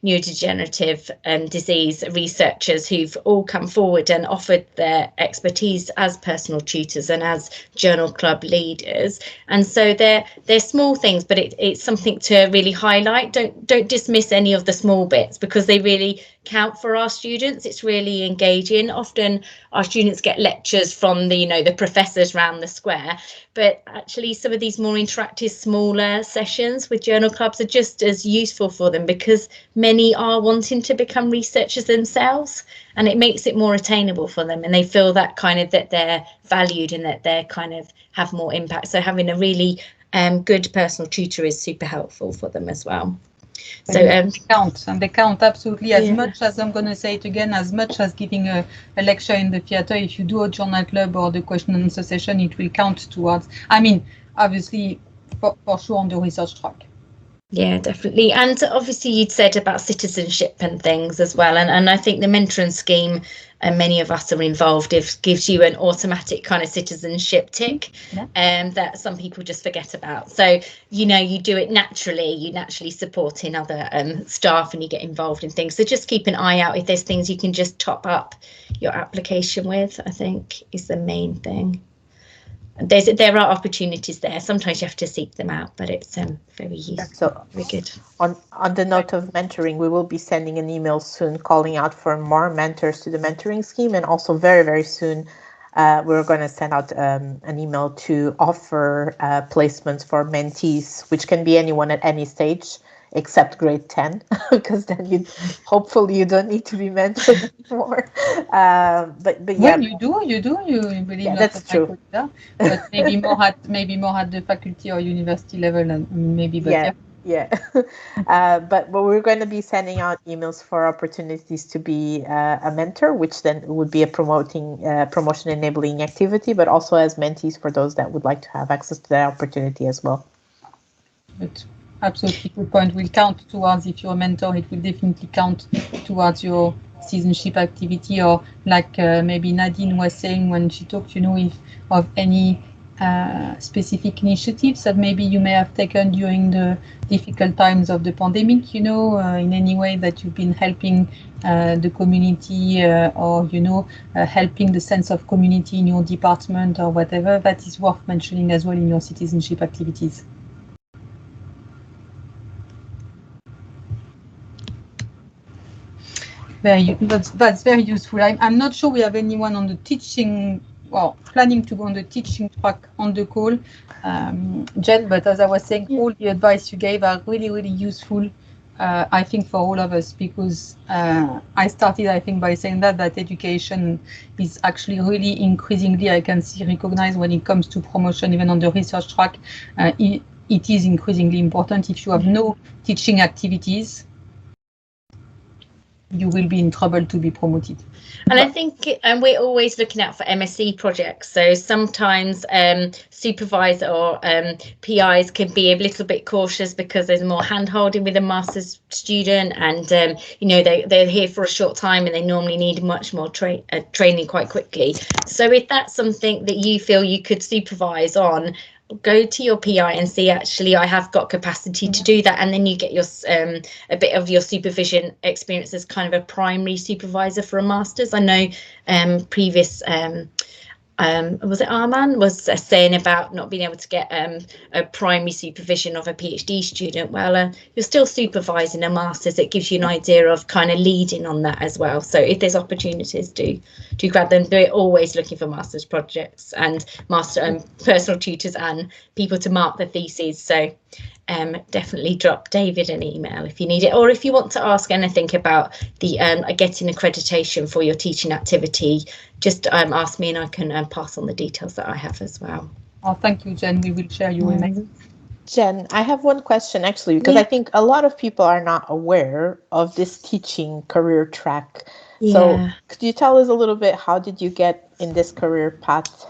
neurodegenerative disease researchers who've all come forward and offered their expertise as personal tutors and as journal club leaders. And so they're small things, but it's something to really highlight. Don't dismiss any of the small bits, because they really count for our students. It's really engaging. Often our students get lectures from the professors around the square, but actually some of these more interactive, smaller sessions with journal clubs are just as useful for them, because many are wanting to become researchers themselves, and it makes it more attainable for them, and they feel that kind of that they're valued and that they're kind of have more impact. So having a really good personal tutor is super helpful for them as well. So they count absolutely as much as, I'm going to say it again, as much as giving a lecture in the theatre. If you do a journal club or the question and answer session, it will count towards, I mean, obviously for sure on the research track. Yeah, definitely. And obviously you'd said about citizenship and things as well. And I think the mentoring scheme, and many of us are involved, it gives you an automatic kind of citizenship tick that some people just forget about. So, you know, you do it naturally, you naturally supporting other staff and you get involved in things. So just keep an eye out if there's things you can just top up your application with, I think is the main thing. There are opportunities there. Sometimes you have to seek them out, but it's very useful. So very good. On the note of mentoring, we will be sending an email soon calling out for more mentors to the mentoring scheme, and also very, very soon we're going to send out an email to offer placements for mentees, which can be anyone at any stage except grade 10, because then hopefully you don't need to be mentored anymore. But yeah, well, you believe that's true. But maybe more at the faculty or university level, and maybe. But but we're going to be sending out emails for opportunities to be a mentor, which then would be a promotion enabling activity, but also as mentees for those that would like to have access to that opportunity as well. But absolutely good point. Will count towards, if you're a mentor, it will definitely count towards your citizenship activity, or like maybe Nadine was saying when she talked, you know, if of any specific initiatives that maybe you may have taken during the difficult times of the pandemic, you know, in any way that you've been helping the community or, you know, helping the sense of community in your department or whatever, that is worth mentioning as well in your citizenship activities. That's very useful. I'm not sure we have anyone on the teaching, well, planning to go on the teaching track on the call, Jen, but as I was saying, all the advice you gave are really, really useful, I think, for all of us, because I started, I think, by saying that education is actually really increasingly, I can see, recognized when it comes to promotion, even on the research track. It is increasingly important. If you have no teaching activities, you will be in trouble to be promoted. And I think we're always looking out for MSc projects. So sometimes supervisor or PIs can be a little bit cautious because there's more hand-holding with a master's student, and you know, they're here for a short time and they normally need much more training quite quickly. So if that's something that you feel you could supervise on, go to your PI and see, actually, I have got capacity to do that, and then you get your a bit of your supervision experience as kind of a primary supervisor for a master's. I know previous was it Arman was saying about not being able to get a primary supervision of a PhD student. Well, you're still supervising a master's. It gives you an idea of kind of leading on that as well. So if there's opportunities, do grab them. We're always looking for master's projects and personal tutors and people to mark the theses. So definitely drop David an email if you need it, or if you want to ask anything about the getting accreditation for your teaching activity, just ask me and I can pass on the details that I have as well. Oh, thank you, Jen. We will share your email. Jen, I have one question actually, because I think a lot of people are not aware of this teaching career track. So could you tell us a little bit, how did you get in this career path?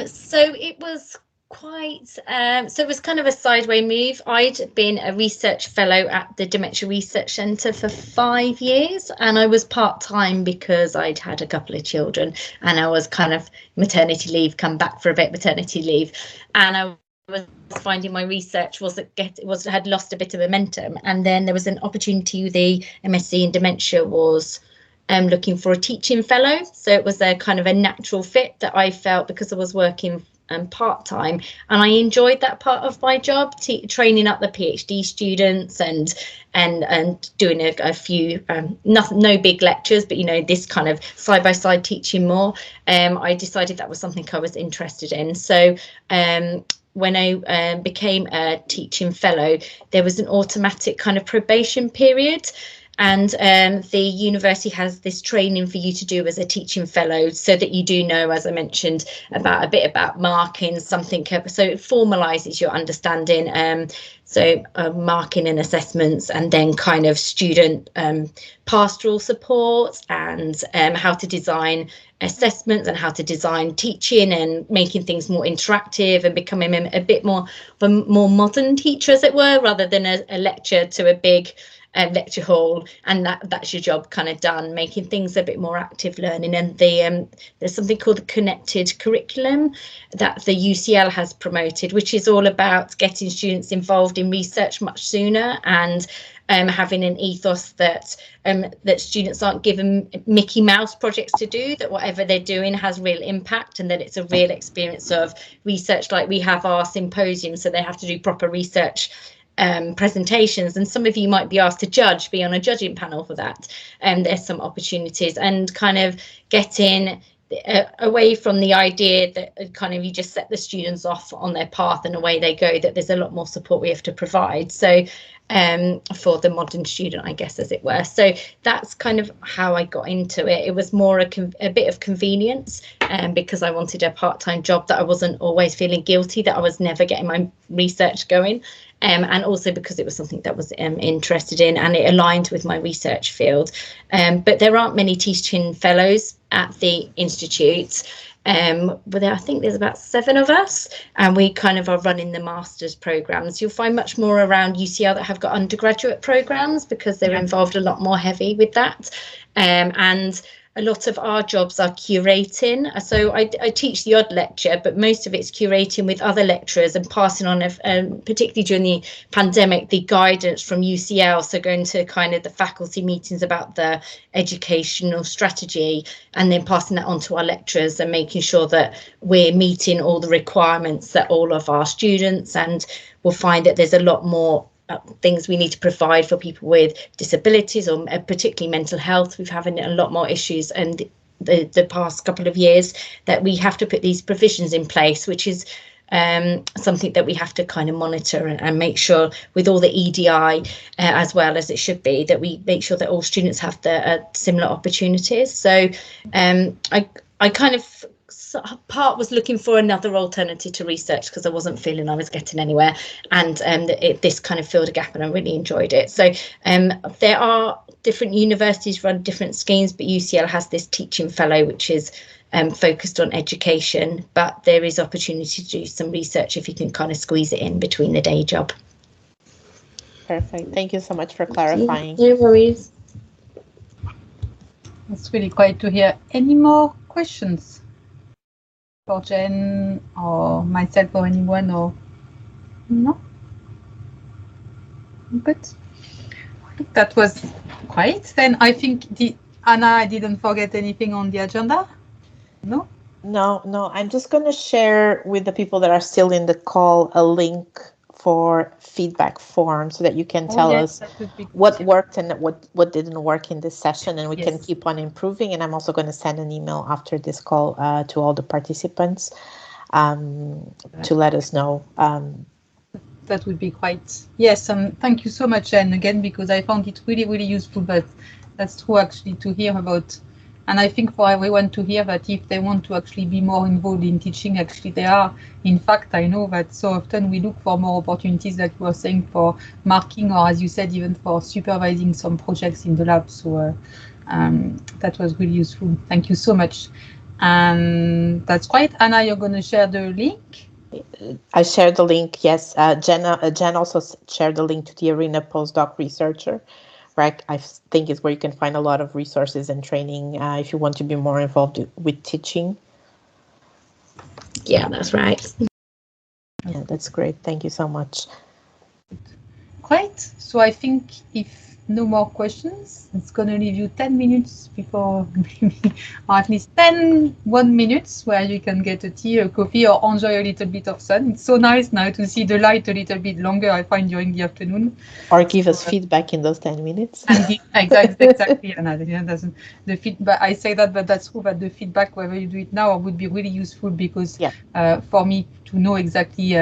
So it was quite so it was kind of a sideway move. I'd been a research fellow at the Dementia Research Centre for 5 years, and I was part-time because I'd had a couple of children and I was kind of maternity leave, come back for a bit maternity leave, and I was finding my research had lost a bit of momentum. And then there was an opportunity, the MSc in dementia was looking for a teaching fellow, so it was a kind of a natural fit that I felt, because I was working part-time and I enjoyed that part of my job, training up the PhD students and doing a few no big lectures, but you know, this kind of side-by-side teaching more. I decided that was something I was interested in. So when I became a teaching fellow, there was an automatic kind of probation period. And the university has this training for you to do as a teaching fellow, so that you do know, as I mentioned, a bit about marking something. So it formalises your understanding. So marking and assessments, and then kind of student pastoral support, and how to design assessments and how to design teaching and making things more interactive and becoming a bit more of a more modern teacher, as it were, rather than a lecture to a big lecture hall, and that's your job kind of done, making things a bit more active learning. And there's something called the connected curriculum that the UCL has promoted, which is all about getting students involved in research much sooner, and having an ethos that that students aren't given Mickey Mouse projects to do, that whatever they're doing has real impact, and that it's a real experience of research. Like we have our symposium, so they have to do proper research presentations, and some of you might be asked to be on a judging panel for that. There's some opportunities, and kind of getting away from the idea that kind of you just set the students off on their path and away they go, that there's a lot more support we have to provide. So for the modern student, I guess, as it were. So that's kind of how I got into it. It was more a bit of convenience, because I wanted a part-time job that I wasn't always feeling guilty that I was never getting my research going. And also because it was something that I was interested in, and it aligned with my research field. But there aren't many teaching fellows at the Institute. But I think there's about 7 of us, and we kind of are running the master's programs. You'll find much more around UCL that have got undergraduate programs, because they're involved a lot more heavy with that. And a lot of our jobs are curating. So I teach the odd lecture, but most of it's curating with other lecturers and passing on, particularly during the pandemic, the guidance from UCL. So going to kind of the faculty meetings about the educational strategy, and then passing that on to our lecturers and making sure that we're meeting all the requirements that all of our students, and we'll find that there's a lot more things we need to provide for people with disabilities, or particularly mental health. We've having a lot more issues, and the past couple of years, that we have to put these provisions in place, which is something that we have to kind of monitor and make sure with all the EDI, as well as it should be, that we make sure that all students have the similar opportunities. So I kind of part was looking for another alternative to research, because I wasn't feeling I was getting anywhere, and this kind of filled a gap, and I really enjoyed it. So there are different universities run different schemes, but UCL has this teaching fellow, which is focused on education, but there is opportunity to do some research if you can kind of squeeze it in between the day job. Perfect. Thank you so much for clarifying. No worries. That's really great to hear. Any more questions for Jen or myself or anyone, or no? Good. I think that was great. Then I think Anna, I didn't forget anything on the agenda. No? No. I'm just going to share with the people that are still in the call a link for feedback form, so that you can tell us what worked and what didn't work in this session, and we can keep on improving. And I'm also going to send an email after this call to all the participants to let us know. That would be quite, yes, thank you so much, Jen, again, because I found it really, really useful. But that's true, actually, to hear about. And I think for everyone to hear that if they want to actually be more involved in teaching, actually they are. In fact, I know that so often we look for more opportunities, like you were saying, for marking, or as you said, even for supervising some projects in the lab. So that was really useful. Thank you so much. And that's great. Anna, you're going to share the link? I shared the link, yes. Jen also shared the link to the ARENA postdoc researcher. Right, I think is where you can find a lot of resources and training if you want to be more involved with teaching. Yeah, that's right. Yeah, that's great. Thank you so much. Great. So I think if no more questions, it's going to leave you 10 minutes before, maybe, or at least 1 minutes where you can get a tea, a coffee, or enjoy a little bit of sun. It's so nice now to see the light a little bit longer, I find, during the afternoon. Or give us feedback in those 10 minutes. Exactly. And the feedback, I say that, but that's true, that the feedback, whether you do it now or would be really useful, because for me to know exactly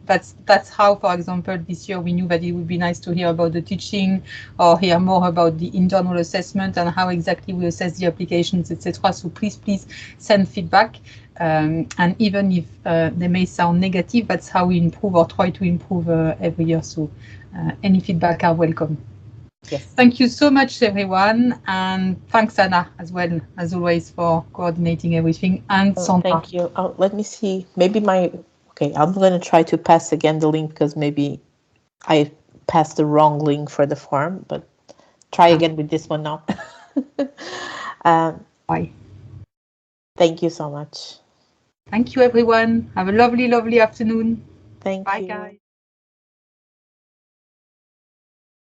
that's how, for example, this year we knew that it would be nice to hear about the teaching or hear more about the internal assessment and how exactly we assess the applications, etc. So please send feedback. And even if they may sound negative, that's how we improve or try to improve every year. So any feedback are welcome. Yes. Thank you so much, everyone. And thanks, Anna, as well, as always, for coordinating everything. And Sandra. Thank you. Let me see. Maybe okay, I'm going to try to pass again the link because maybe I passed the wrong link for the form, but try again with this one now. Bye. Thank you so much. Thank you, everyone. Have a lovely, lovely afternoon. Thank you. Bye, guys.